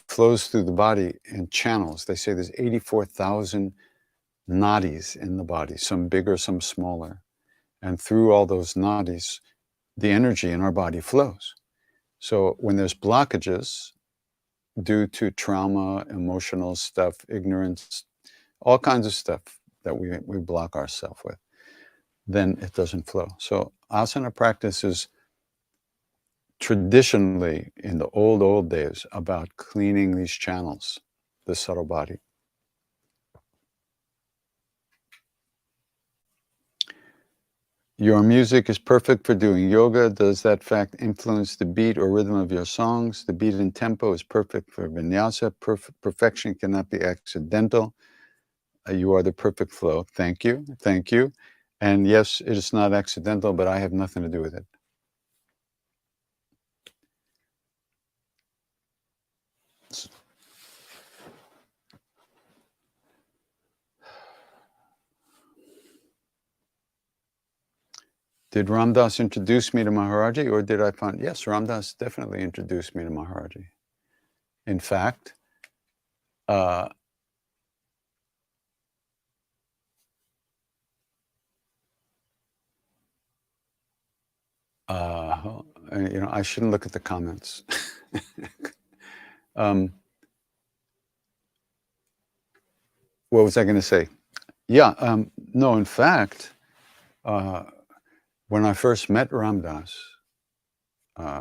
flows through the body in channels. They say there's 84,000 nadis in the body, some bigger, some smaller. And through all those nadis, the energy in our body flows. So when there's blockages due to trauma, emotional stuff, ignorance, all kinds of stuff that we block ourselves with, then it doesn't flow. So asana practice is traditionally, in the old days, about cleaning these channels, the subtle body. Your music is perfect for doing yoga. Does that fact influence the beat or rhythm of your songs? The beat and tempo is perfect for vinyasa. Perfection cannot be accidental. You are the perfect flow. Thank you. Thank you. And yes, it is not accidental, but I have nothing to do with it. Did Ram Dass introduce me to Maharaji, or did I find? Yes, Ram Dass definitely introduced me to Maharaji. In fact, I shouldn't look at the comments. What was I going to say? Yeah, no, in fact, when I first met Ram Dass,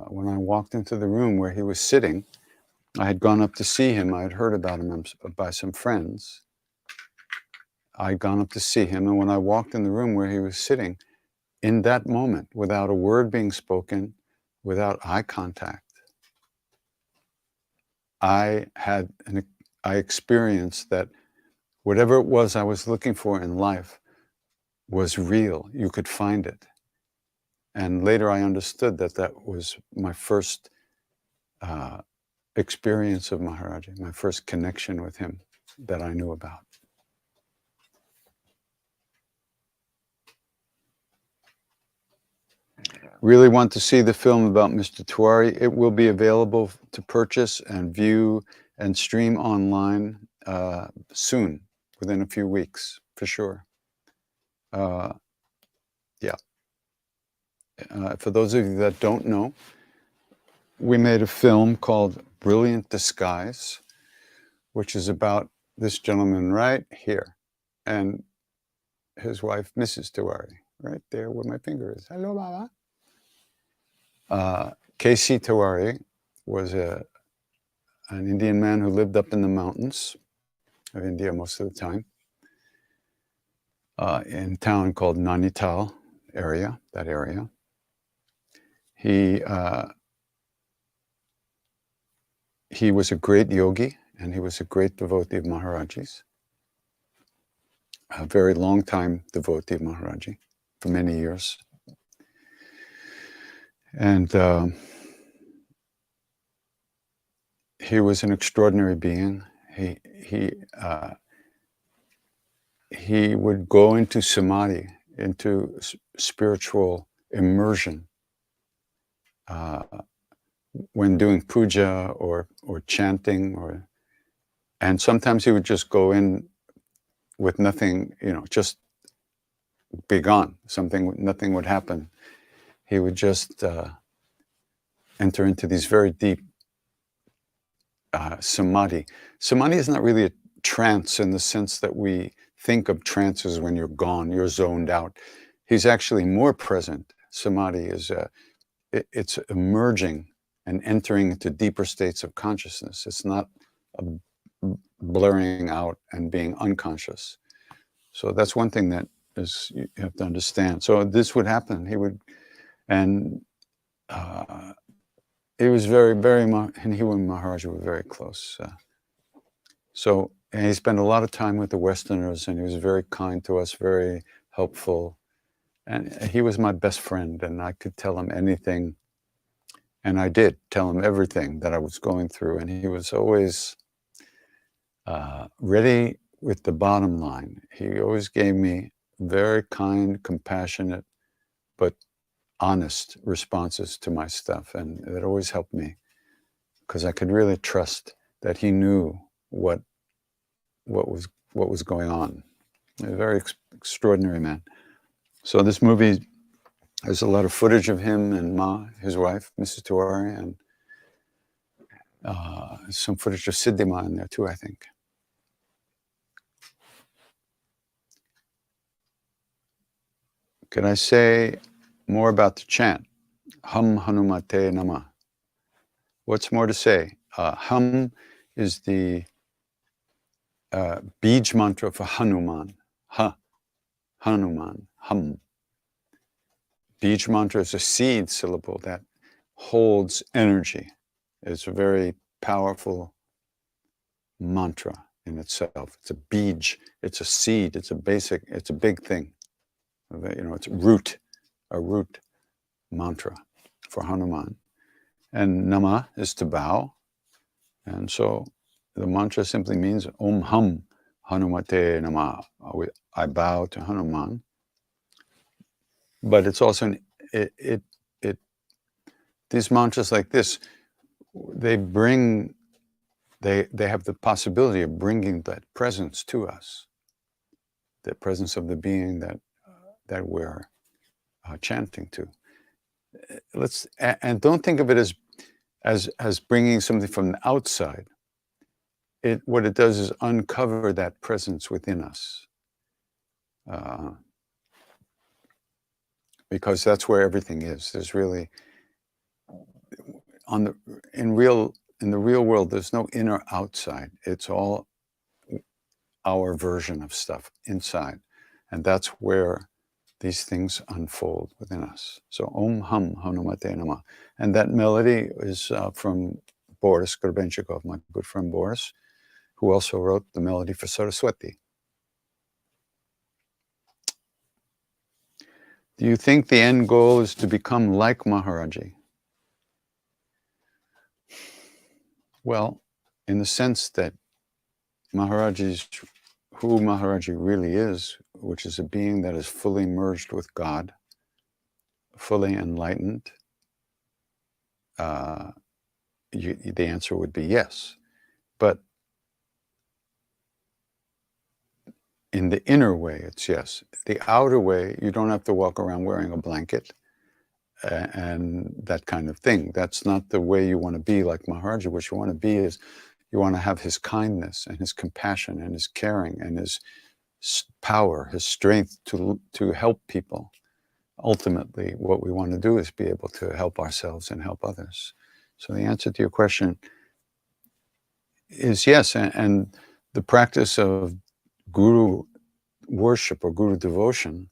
when I walked into the room where he was sitting, I had gone up to see him. I had heard about him by some friends. I'd gone up to see him, and when I walked in the room where he was sitting, in that moment, without a word being spoken, without eye contact, I experienced that whatever it was I was looking for in life was real. You could find it. And later I understood that that was my first experience of Maharaji, my first connection with him that I knew about. Really want to see the film about Mr. Tiwari. It will be available to purchase and view and stream online soon, within a few weeks, for sure. Yeah. For those of you that don't know, we made a film called Brilliant Disguise, which is about this gentleman right here and his wife, Mrs. Tiwari, right there where my finger is. Hello, Baba. K.C. Tiwari was an Indian man who lived up in the mountains of India most of the time, in a town called Nainital area, that area. He was a great yogi, and he was a great devotee of Maharaji's, a very long time devotee of Maharaji for many years. And he was an extraordinary being. He would go into samadhi, into spiritual immersion, when doing puja or chanting, and sometimes he would just go in with nothing, just be gone. Nothing would happen. He would just enter into these very deep samadhi. Samadhi is not really a trance in the sense that we think of trances when you're gone, you're zoned out. He's actually more present. Samadhi is it's emerging and entering into deeper states of consciousness. It's not a blurring out and being unconscious. So that's one thing that you have to understand. So this would happen. He would, and it was very, very, and he and Maharaji were very close. And he spent a lot of time with the Westerners, and he was very kind to us, very helpful. And he was my best friend, and I could tell him anything. And I did tell him everything that I was going through, and he was always ready with the bottom line. He always gave me very kind, compassionate, but honest responses to my stuff, and it always helped me because I could really trust that he knew what was going on. A very extraordinary man. So this movie, there's a lot of footage of him and his wife, Mrs. Tiwari, and some footage of Siddhima in there too, I think. Could I say more about the chant? Hum Hanumate Namah. What's more to say? Hum is the Bij mantra for Hanuman. Hanuman, Hum. Bij mantra is a seed syllable that holds energy. It's a very powerful mantra in itself. It's a bij, it's a seed, it's a big thing. It's a root mantra for Hanuman. And nama is to bow. And so the mantra simply means Om Ham Hanumate Nama. I bow to Hanuman. But it's also these mantras like this, they have the possibility of bringing that presence to us, the presence of the being that we're chanting to. And don't think of it as bringing something from the outside. What it does is uncover that presence within us, because that's where everything is. There's really in the real world, there's no inner outside. It's all our version of stuff inside, and that's where these things unfold within us. So Om Ham Hanumate Nama. And that melody is from Boris Gorbenchikov, my good friend Boris, who also wrote the melody for Saraswati. Do you think the end goal is to become like Maharaji? Well, in the sense that who Maharaji really is, which is a being that is fully merged with God, fully enlightened, the answer would be yes. But in the inner way, it's yes. The outer way, you don't have to walk around wearing a blanket and that kind of thing. That's not the way you want to be like Maharaji. What you want to be is, you want to have his kindness and his compassion and his caring and his power, his strength to help people. Ultimately, what we want to do is be able to help ourselves and help others. So the answer to your question is yes. And the practice of guru worship or guru devotion,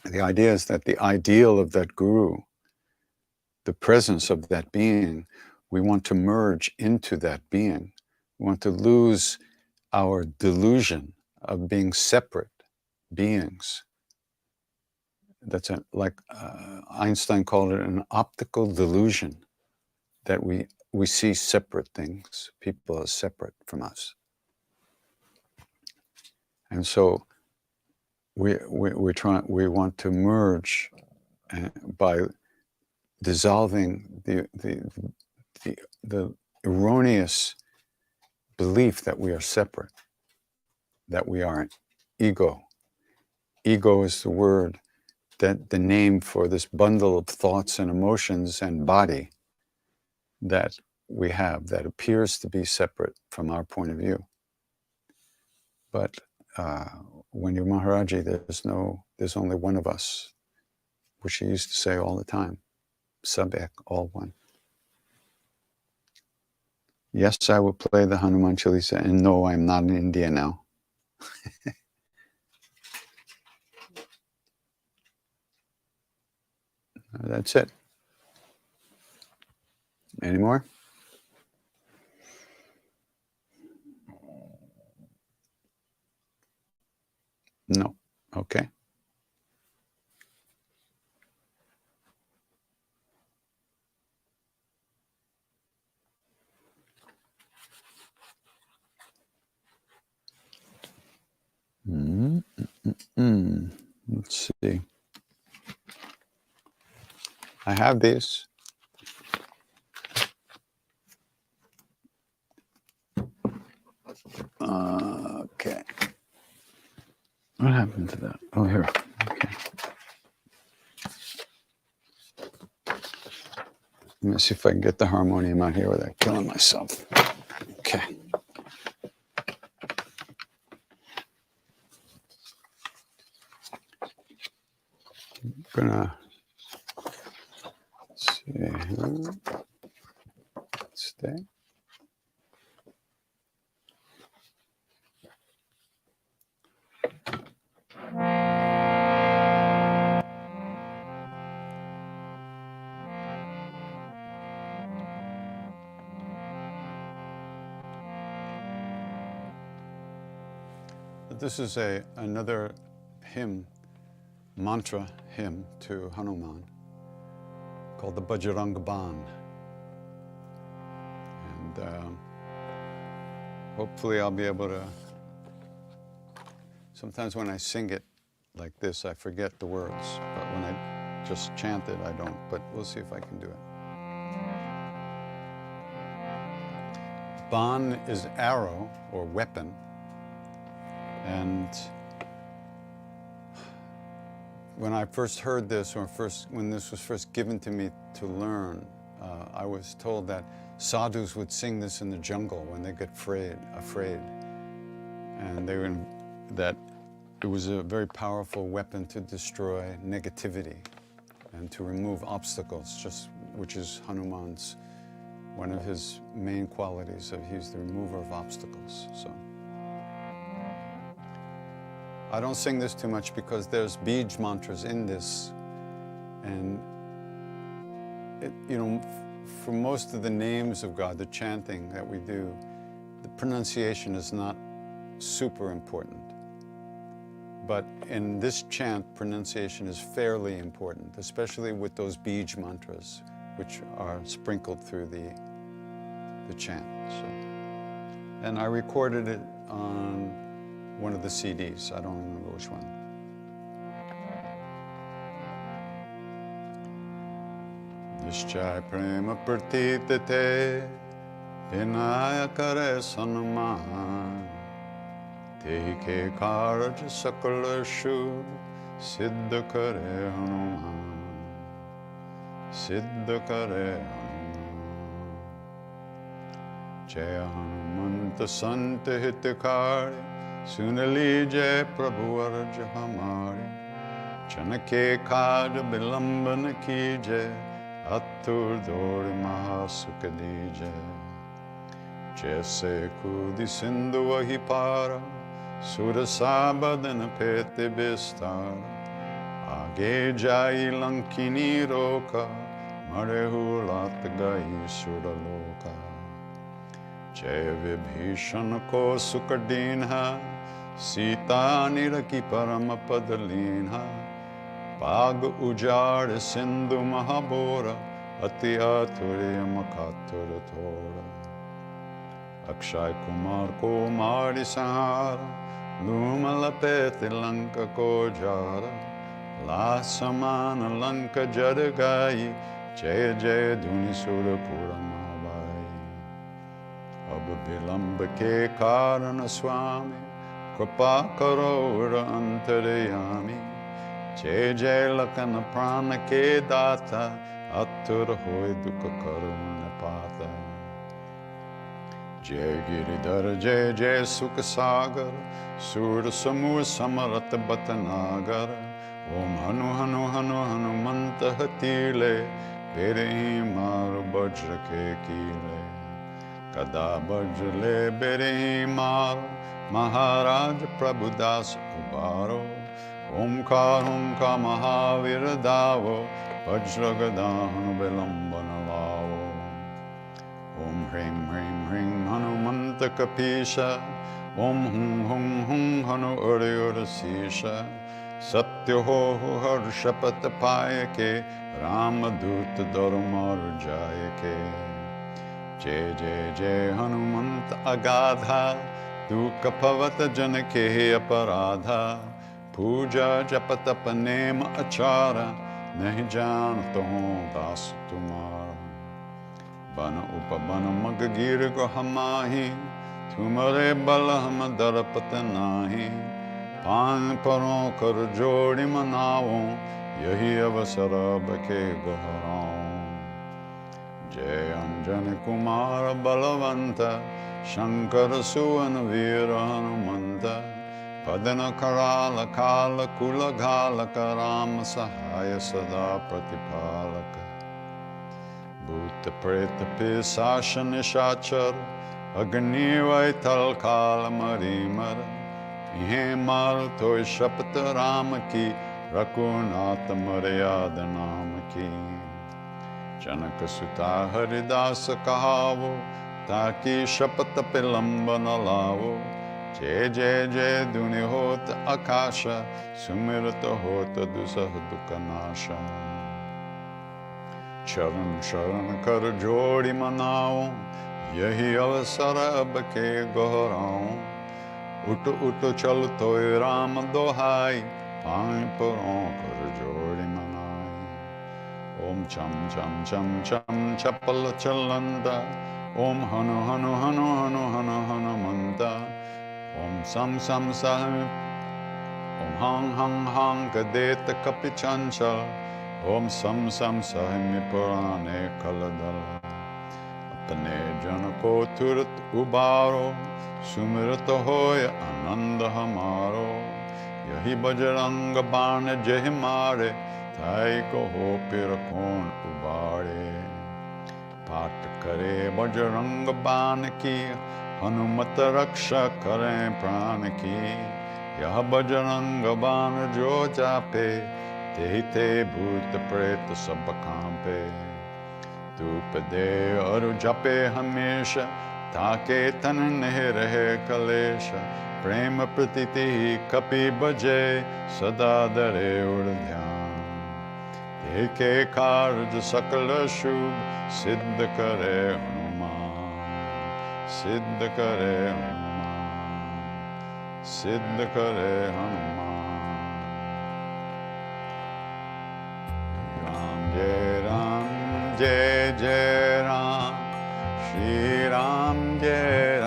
the idea is that the ideal of that guru, the presence of that being, we want to merge into that being. We want to lose our delusion of being separate beings. That's like Einstein called it an optical delusion, that we see separate things, people as separate from us. And so we want to merge by dissolving the erroneous belief that we are separate, that we are ego. Ego is the word, that the name for this bundle of thoughts and emotions and body that we have, that appears to be separate from our point of view. But when you're Maharaji, there's only one of us, which he used to say all the time, Sabek, all one. Yes, I will play the Hanuman Chalisa, and no, I'm not in India now. That's it. Any more? No. Okay. Let's see. I have these. Okay. What happened to that? Oh, here. Okay. Let me see if I can get the harmonium out here without killing myself. Okay. I'm gonna see. Stay. But this is another hymn, mantra hymn to Hanuman called the Bajrang Ban. And hopefully I'll be able to, sometimes when I sing it like this, I forget the words, but when I just chant it, I don't, but we'll see if I can do it. Ban is arrow or weapon, and when I first heard this, when this was first given to me to learn, I was told that sadhus would sing this in the jungle when they get afraid, and that it was a very powerful weapon to destroy negativity and to remove obstacles, which is Hanuman's one of his main qualities. He's the remover of obstacles. So I don't sing this too much because there's bij mantras in this, and for most of the names of God, the chanting that we do, the pronunciation is not super important. But in this chant, pronunciation is fairly important, especially with those bij mantras, which are sprinkled through the chant. So, and I recorded it on one of the CDs. I don't remember which one. Nischay prema pratite vinaya kare sanuman tehi ke karaj sakalashu siddha kare Hanuman siddha kare Hanuman Jaya Hanumanta Sant Hitakari Sun लीजिए प्रभु अर्ज हमारे चनके काज विलंब न कीजिए अतुर दौड़ महासुख दीजिए जैसे कूदी सिंधु वही पारा सुरसा बदन फेते बिस्तार आगे जाई लंकिनी रोका मरे हुलात गई सुरलोका जय विभीषण को सुख दीन्हा सीता निरकी परम पद लीन्हा पाग उजाड़ सिंधु महाबोरा अति आतुर्य मखातुर थोड़ा अक्षय कुमार को मारि संहारा लूम लपेट लंक को जारा ला समान लंक जर गाई जय जय धुनि सुरपुर माबाई अब विलंब के कारण स्वामी कृपा करो अंतर्यामी जय जय लखन प्राण के दाता अतुर होय दुख करुण पाता जय गिरिधर जय जय सुख सागर सूर समूह समरथ बतनागर ओम हनु हनु हनु हनुमंत हतीले तेरे ही मार वज्र के कीले कदा वज्र ले बेरे ही मार महाराज प्रभुदास उबारो ओंकार ओंकार महावीर दावो वज्र गदाहनु विलंबन लाओ ओम ह्रीं ह्रीं ह्रीं हनुमंत कपीशा ओम हुं हुं हुं हनु उर शीशा सत्य हो हर्षपत पाए के रामदूत दरमार जाए के जय जय जय हनुमंत अगाधा तू कपवत जन के अपराधा पूजा जप तप नेम अचारा नहीं जान तो दास तुम्हारा बन उपबन मग गिर गृह माही तुम्हारे बल हम दरपत नाही पान परों कर जोड़ी मनाओ यही अवसर बके गोहराओ जय अंजन कुमार बलवंत शंकर सुवन वीर हनुमंत पदन कराल काल कुल घालक राम सहाय सदा प्रतिपालक भूत प्रेत पिशाच निशाचर अग्नि वैथल काल मरीमर इन्हें मार तो शपथ राम की रघुनाथ मर्याद नाम की जनक सुता हरिदास कहावो ताकि शपथ पिलंब न लावो Jai Jai Jai Duni Hot Akasha, Sumirata Hot Dusah Dukanasha. Charan Charan Kar Jodi Manao, Yahi Avasara Bake Goharao. Ut Ut Chal Toy Ram Dohai, Pai Paron Kar Jodi Manai. Om Cham Cham Cham Cham Chapala Chalanda, Om Hanu Hanu Hanu Hanu Hanu Hanu Manda. Om Sam Sam Sahim, Om Hang Hang Hang Kadeta Kapi Chanchal, Om Sam Sam Sahim Purane Kaladala. Apane Janako Turat Ubaro, Sumirata Hoya Ananda Hamaro, Yahi Bajaranga Bane Jehimare, Taiko Ho Pirakon Ubare. Pat Kare Bajaranga Bane Ki, Hanumat रक्षा करें प्राण की यह बजरंग बाण जो चापे ते ते भूत प्रेत सब कांपे धूप दे और जपे हमेशा ताके तन नहीं रहे कलेश प्रेम प्रतीति कपि बजे सदा दरे उड़ ध्यान देखे कार्य सकल शुभ सिद्ध करे सिद्ध करे हनुमान सिद्ध करे हनुमान राम जय जय राम श्री राम जय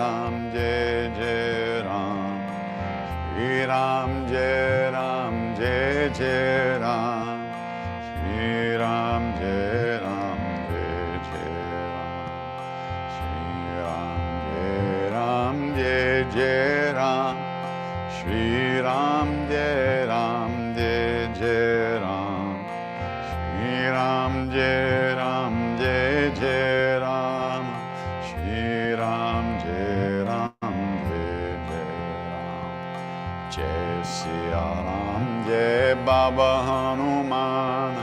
जय राम श्री राम जय जय राम श्री राम जय जय राम श्री राम जय जय राम श्री राम जय जय राम श्री राम जय जय राम जय सिया राम जय बाबा हनुमान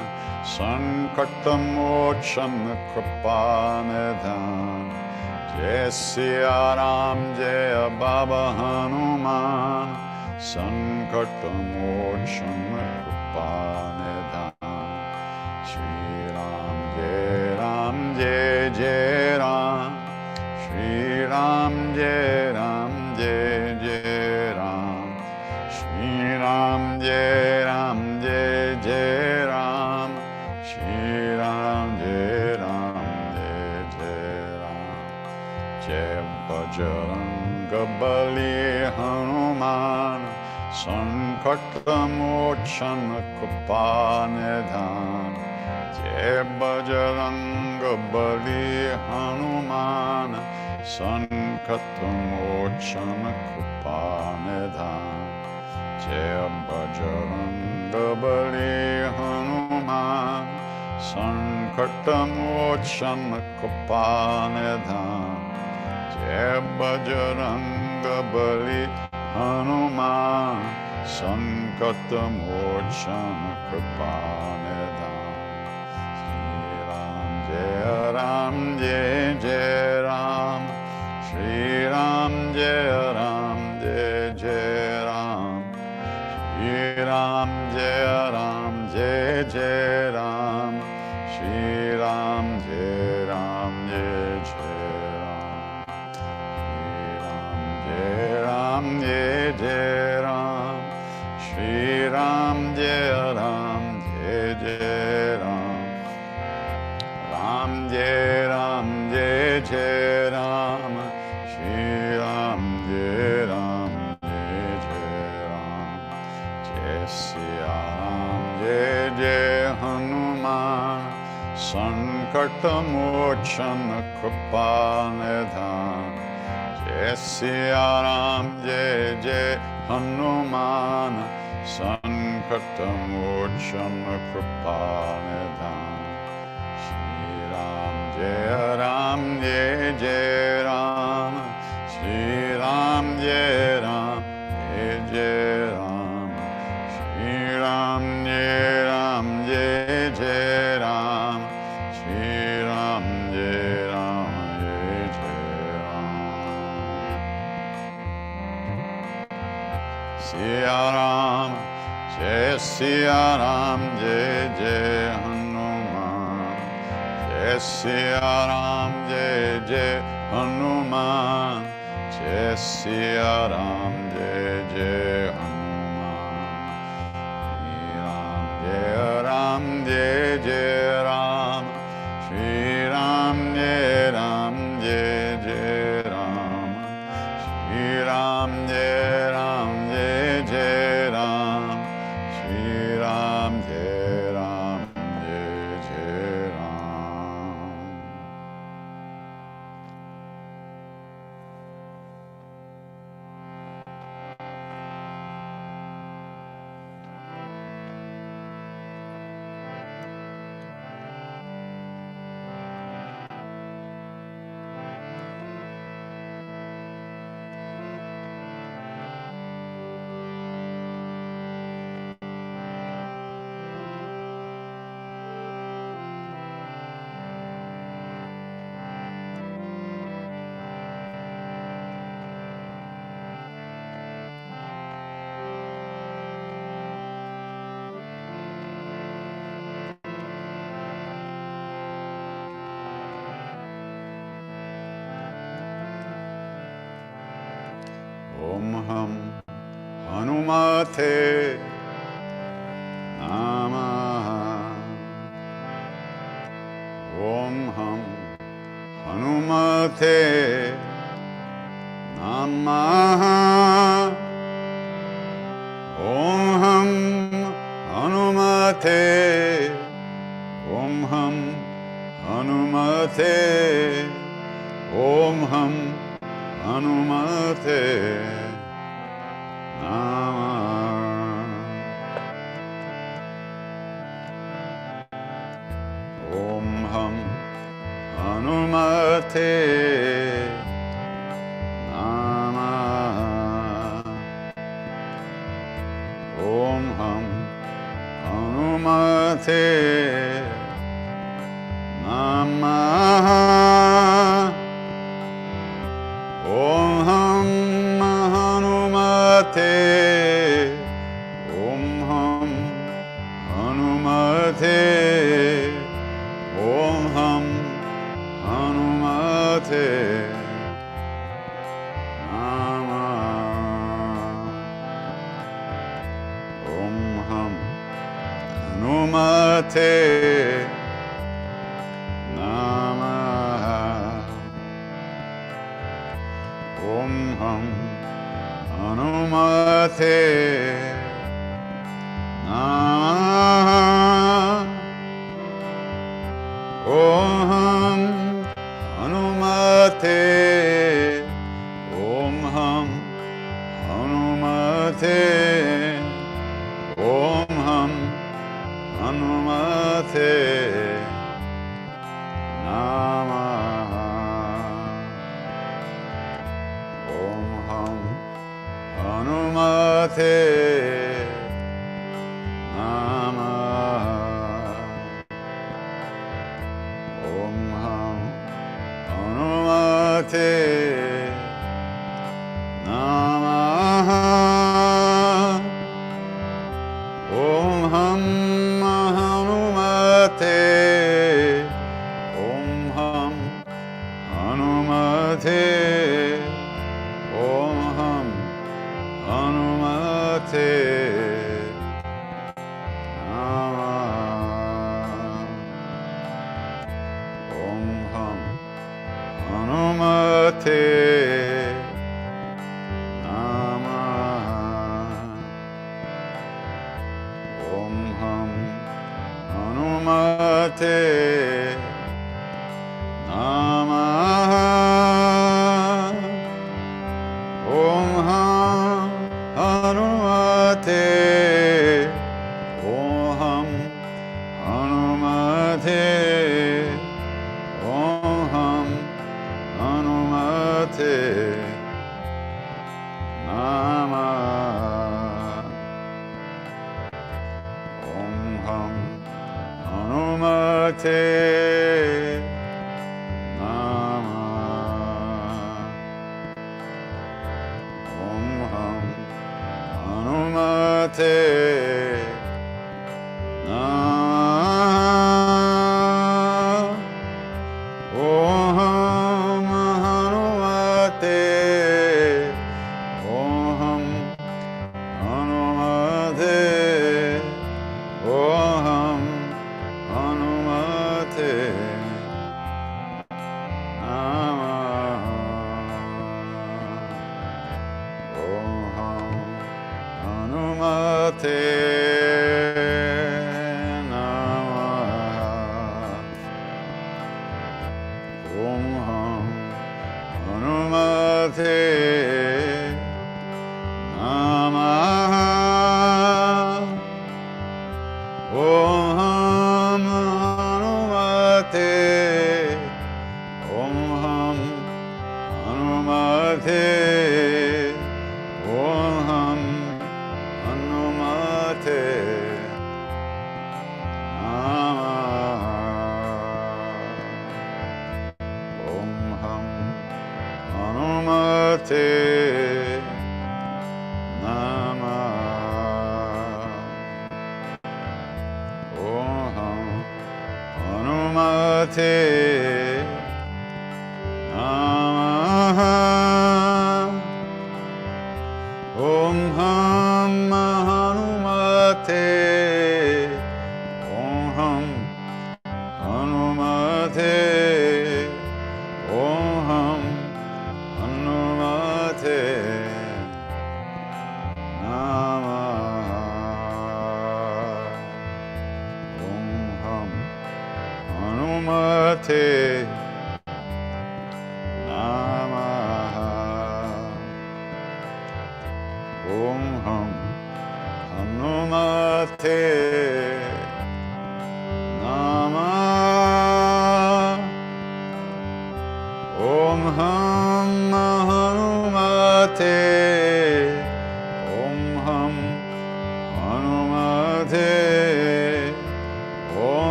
संकट मोचन कृपा निधान जय सिया राम जय बाबा हनुमान संकट मोचन कृपा निधान श्री राम जय जय राम श्री राम जय जय राम श्री राम जय जय राम श्री राम जय जय बजरंग बली हनुमान संकट मोचन कृपा निधान जय बजरंग बली हनुमान संकट मोचन कृपा निधान जय बजरंग बली हनुमान संकट मोचन कृपा निधान जय बजरंग बली हनुमान संकट मोचन कृपा निधान श्री राम जय राम श्री राम जय जय राम श्री राम जय जय राम श्री राम जय जय राम श्री राम जय जय राम राम जय जय राम श्री राम जय राम जय सिया राम जय हनुमान संकट मोचन कृपा निधान जय सिया राम जय हनुमान संकट मोचन कृपा निधान श्री राम जय जय राम श्री राम जय जय राम श्री राम जय राम श्री राम जय Siya Ram, Jai Siya Ram, Jai Jai Hanuman. Jai Siya Ram, Jai Jai Hanuman. Jai Siya Ram, Jai Jai Hanuman. Jai Ram, Jai Jai Ram. Shri Ram, Jai Ram, Jai Jai Ram. Shri Ram, Jai Ram, Jai Jai Ram. Shri Ram, Jai Ram, Jai Jai Ram. Om Ham Hanumate Namaha. Om Ham Hanumate Namaha. Om Ham Hanumate. Om Ham Hanumate. Om Ham Hanumate Namaha. Om Ham Hanumate Namaha. Om Ham Hanumate Namaha. Om Ham Hanumate. Om Ham Hanumate. Om Ham Hanumate Namaha. Om Ham Hanumate Namaha. Om Ham Hanumate Namaha. Om Ham Hanumate. Om Ham Hanumate. Om Ham Hanumate Namaha. Om Ham Hanumate Namaha. Om Ham Hanumate Namaha. Om Ham Hanumate. Om Ham Hanumate. Om Ham Hanumate Namaha. Om Ham Hanumate Namaha. Om Ham Hanumate Namaha. Om Ham Hanumate. Om Ham Hanumate. Om Ham Hanumate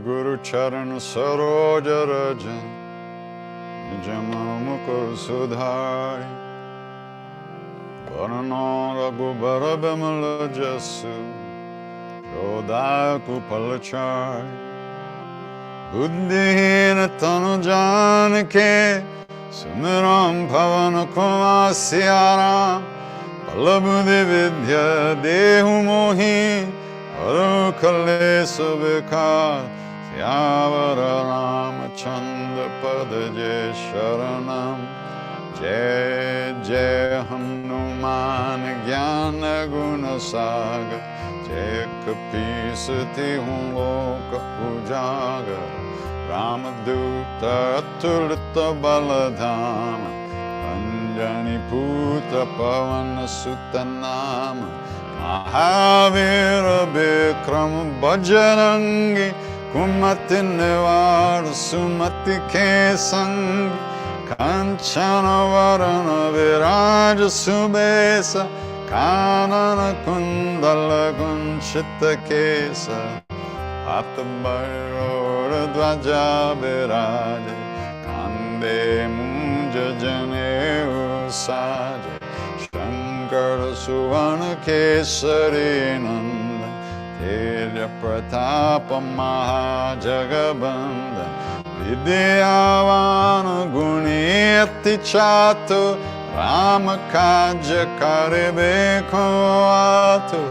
Guru Charan Saroja Rajan Nijamana Sudhari Varana Raghubara Bimala Jasu Jodaku Palachari Buddhihina Tanu Janake Sumiram Bhavana Kumasiyaram Palabuddhi Vidya Dehu Mohi Arukale Subhika Syavara Ramachandra Padaje Sharanam Jai Jai Hanuman Gyana Guna Saga Jai Kapisati Hum Loka Ujaga Ramaduta Atulita Baladhama Anjani Putra Pavana Sutanama Mahavira Bikram Bhajarangi Kumati Nivar Sumati Kesangi Kanchana Varana Viraja Subesa Kanana Kundala Kunchita Kesa Atabayora Dvaja Viraja Kande Munja Jane Usaja Shankara Suvana Kesari Nanda Telya Pratapa Mahajagabanda Vidyavana Guniyati Chatu Ramakaja Karibe Koatu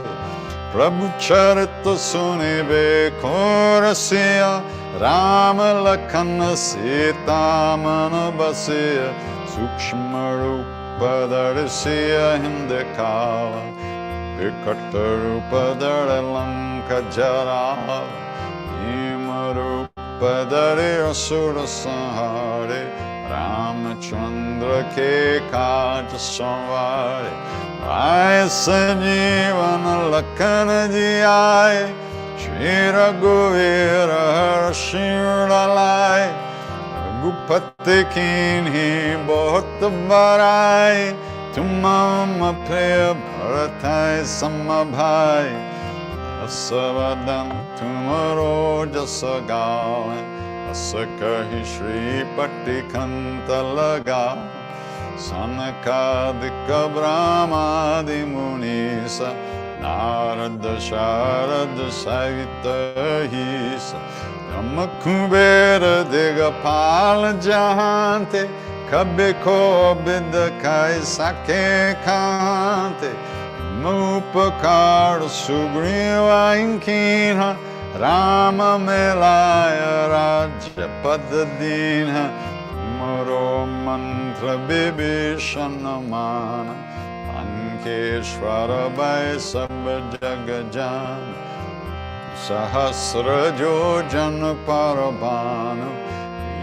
Prabhu Charita Sunibe Korasiya Rama Lakana Sita Manabasiya Sukshma Rupa Darsiya Hindikala Vikata Rupa Daralanka Jarava Ima Rupa Dari Asura Sanhare Ramachandra Ke Kaj Sanvare Ay Sanjivana Lakana Jiyai Shri Raghuvira Shiralai Gupate Kinhi Bahut Barai Tumam Priya Bharatai Samabhai Asavadan Tumaro Jasagavan Asakahi Shri Patikanta Laga Sanakadika Brahmadi Munisa Narada Sharada Savita Hisa Yamakubera Digapala Jahante Kabiko Bidakai Sake Kante Mupakar Sugriva Inkinha Rama Melaya Raja Padadinha Maro Mantra Bibhishanamana Ankeshwara Vai Sabha Jagajana Sahasra Jojan Parabhanu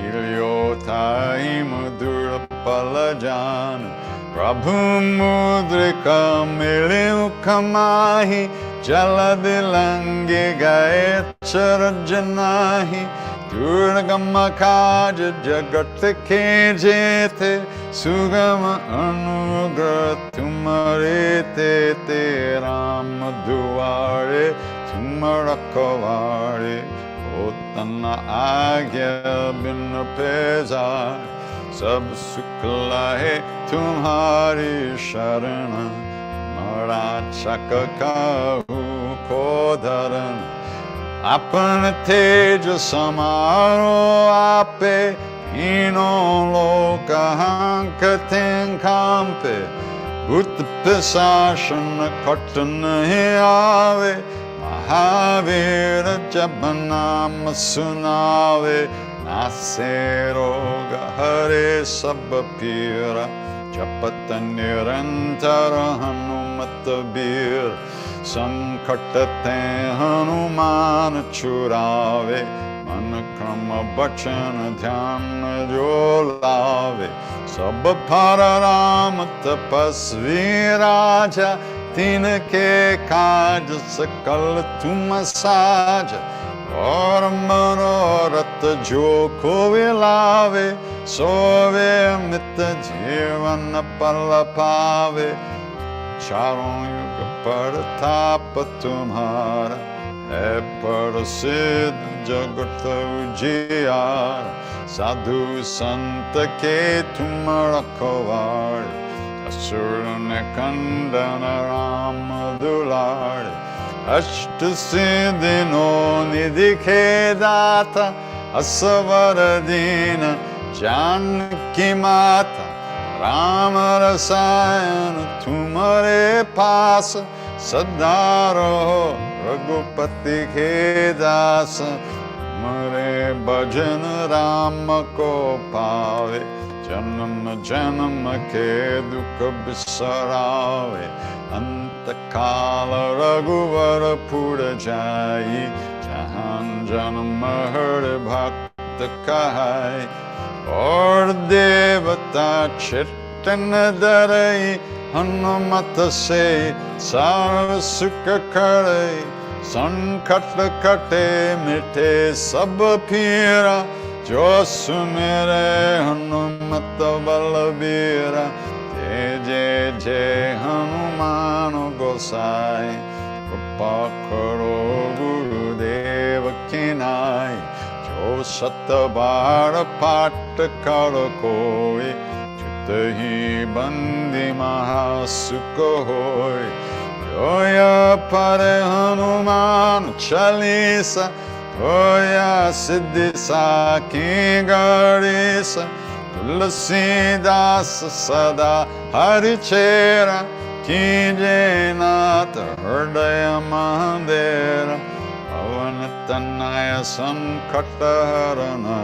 Ilyotai Madhura Palajanu Prabhu Mudrika Miliukamahi Jaladilangi Gayachara Janahi Durgama Kaja Jagat Ke Jete Sugama Anugra Tumarete Te Rama Duare Tumarakavare Otana Agya Bin Pezar Sab Sukla Hai Tumhari Sharana Marachaka Kahu Kodarana Apan Teja Samaro Ape Ino Loka Hankaten Kampe Bhut Pisashana Kotana Hiave Mahavira Jabanama Sunave Naseroga Hare Sabapira Japata Nirantara Hanumatabir Sankatate Hanuman Churave Manakrama Bachana Dhyana Jolave Sabapara Rama Tapasvi Raja Tinake Kaj Sakal Tumasaja Or Manorat Joko Vilave Sove Mita Jivana Palapave Charon Yuga Paratapa Tumhara Hai Parasid Jagata Ujiyara Sadhu Santa Ke Tumara Kavari Asurane Kandana Rama Dulari Ashta Siddhino Nidhi Kedata Asavaradina Janki Mata Rama Rasayana Tumare Pasa Sadaro Raghupati Kedasa Mare Bhajan Rama Ko Pave Janama Janama Ke Dukha Bisarave Antakala Raghuvara Pura Jai Jahan Janama Hare Bhakta Kahai Or Devata Chaitanya Darai Hanumata Se Sarva Sukha Kare Sankata Kate Mite Sabha Pira Jo Sumire Hanumata Balabira Jai Jai Hanumano Gosai Kripa Karo Guru Deva Kinai Jo Satabara Pata Kara Koi Chitahi Bandi Mahasukha Hoi Joya Pare Hanuman Chalisa Joya Siddhi Saki Garisa Tulasidas Sada Harichera Kijenata Hridaya Mandira Avanatanaya Sankataharana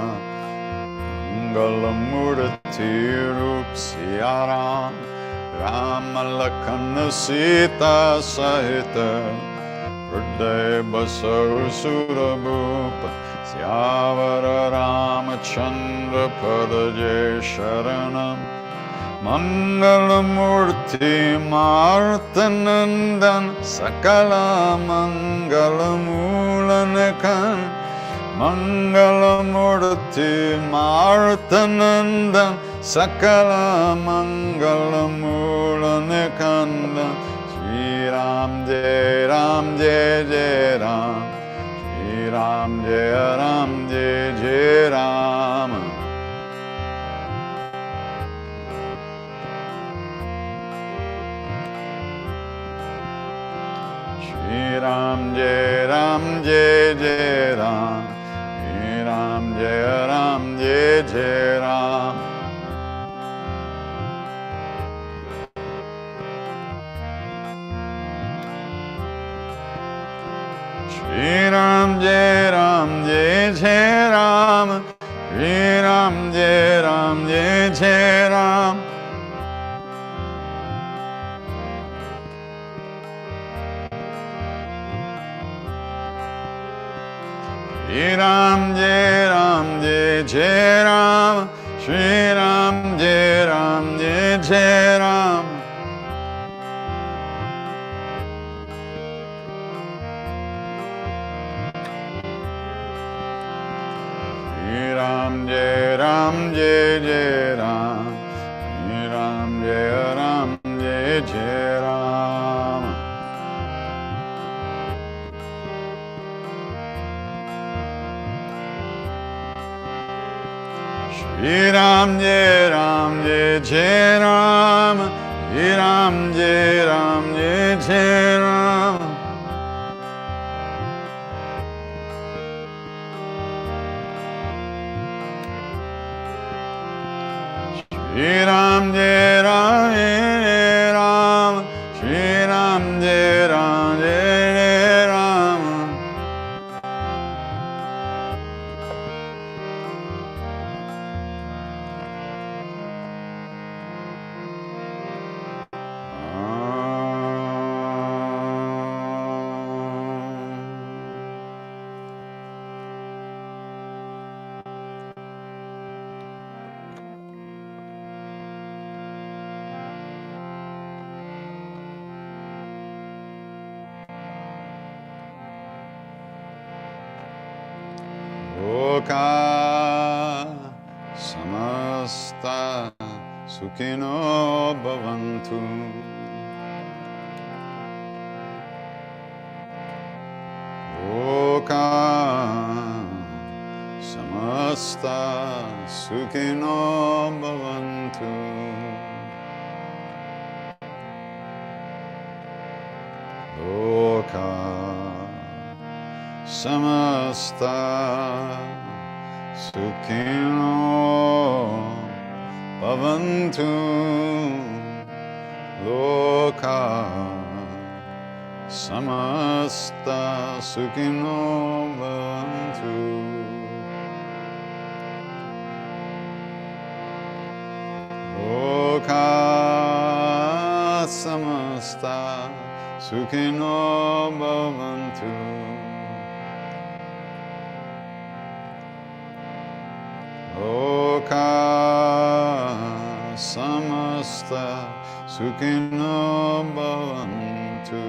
Mangalamurti Rup Siyaram Rama Lakshmana Sita Sahita Hriday Basar Surabhupa Syavara Ramachandra Padaje Sharanam Mangalamurti Martanandan Sakala Mangalamulanakan Mangalamurti Martanandan Sakala Mangalamulanakandan Shri Ram Jai Ram Jai Jai Ram Shri Ram Jai Ram Jai Jai Ram Shri Ram Jai Ram Jai Jai Ram Shri Ram Jai Ram Jai Jai Ram Shri Ram Jai Ram Jai Jai Ram Shri Ram Jai Ram Jai Jai Ram Shri Ram Jai Ram Jai Jai Ram Shri Ram Jai Ram Jai Jai Ram Shri Ram Jai Ram Jai Jai Ram Shri Ram Jai Ram Jai Jai Ram Shri Ram Jai Ram Jai Jai Ram Shri Ram Jai Ram Jai Jai Ram Shri Ram Jai Ram Jai Ram Shri Ram Jai Ram Jai Ram Loka samasta sukhino bhavantu Loka samasta sukhino bhavantu Loka samasta sukhino bhavantu Loka samasta sukhino bhavantu Loka samasta sukhino bhavantu Loka samasta sukhino bhavantu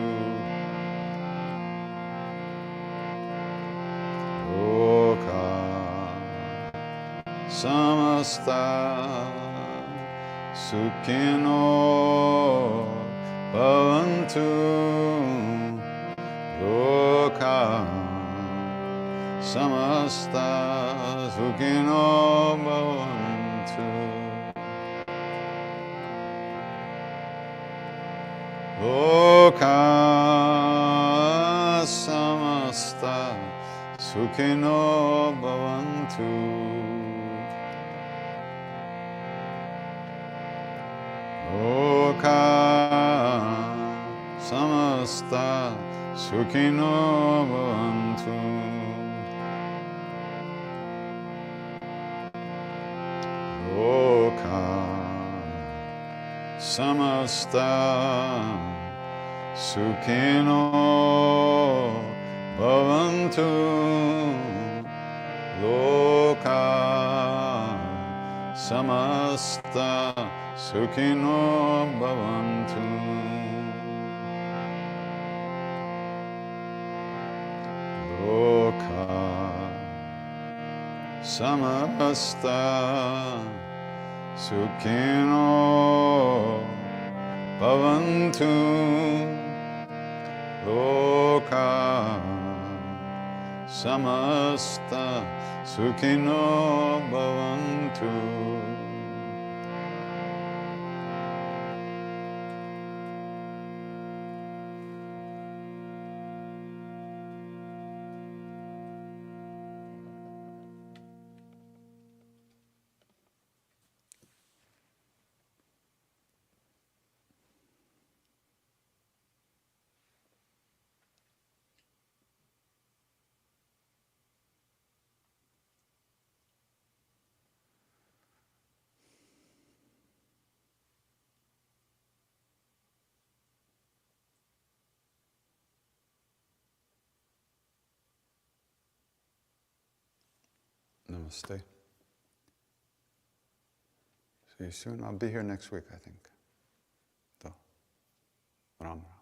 Loka samasta sukhino bhavantu Loka samasta sukhino bhavantu Loka samasta sukhino bhavantu Loka samasta sukhino bhavantu samasta sukhino bhavantu loka samasta sukhino bhavantu loka samasta sukhino bhavantu loka samasta sukhino bhavantu. Namaste. See you soon. I'll be here next week, I think. So, Ram Ram.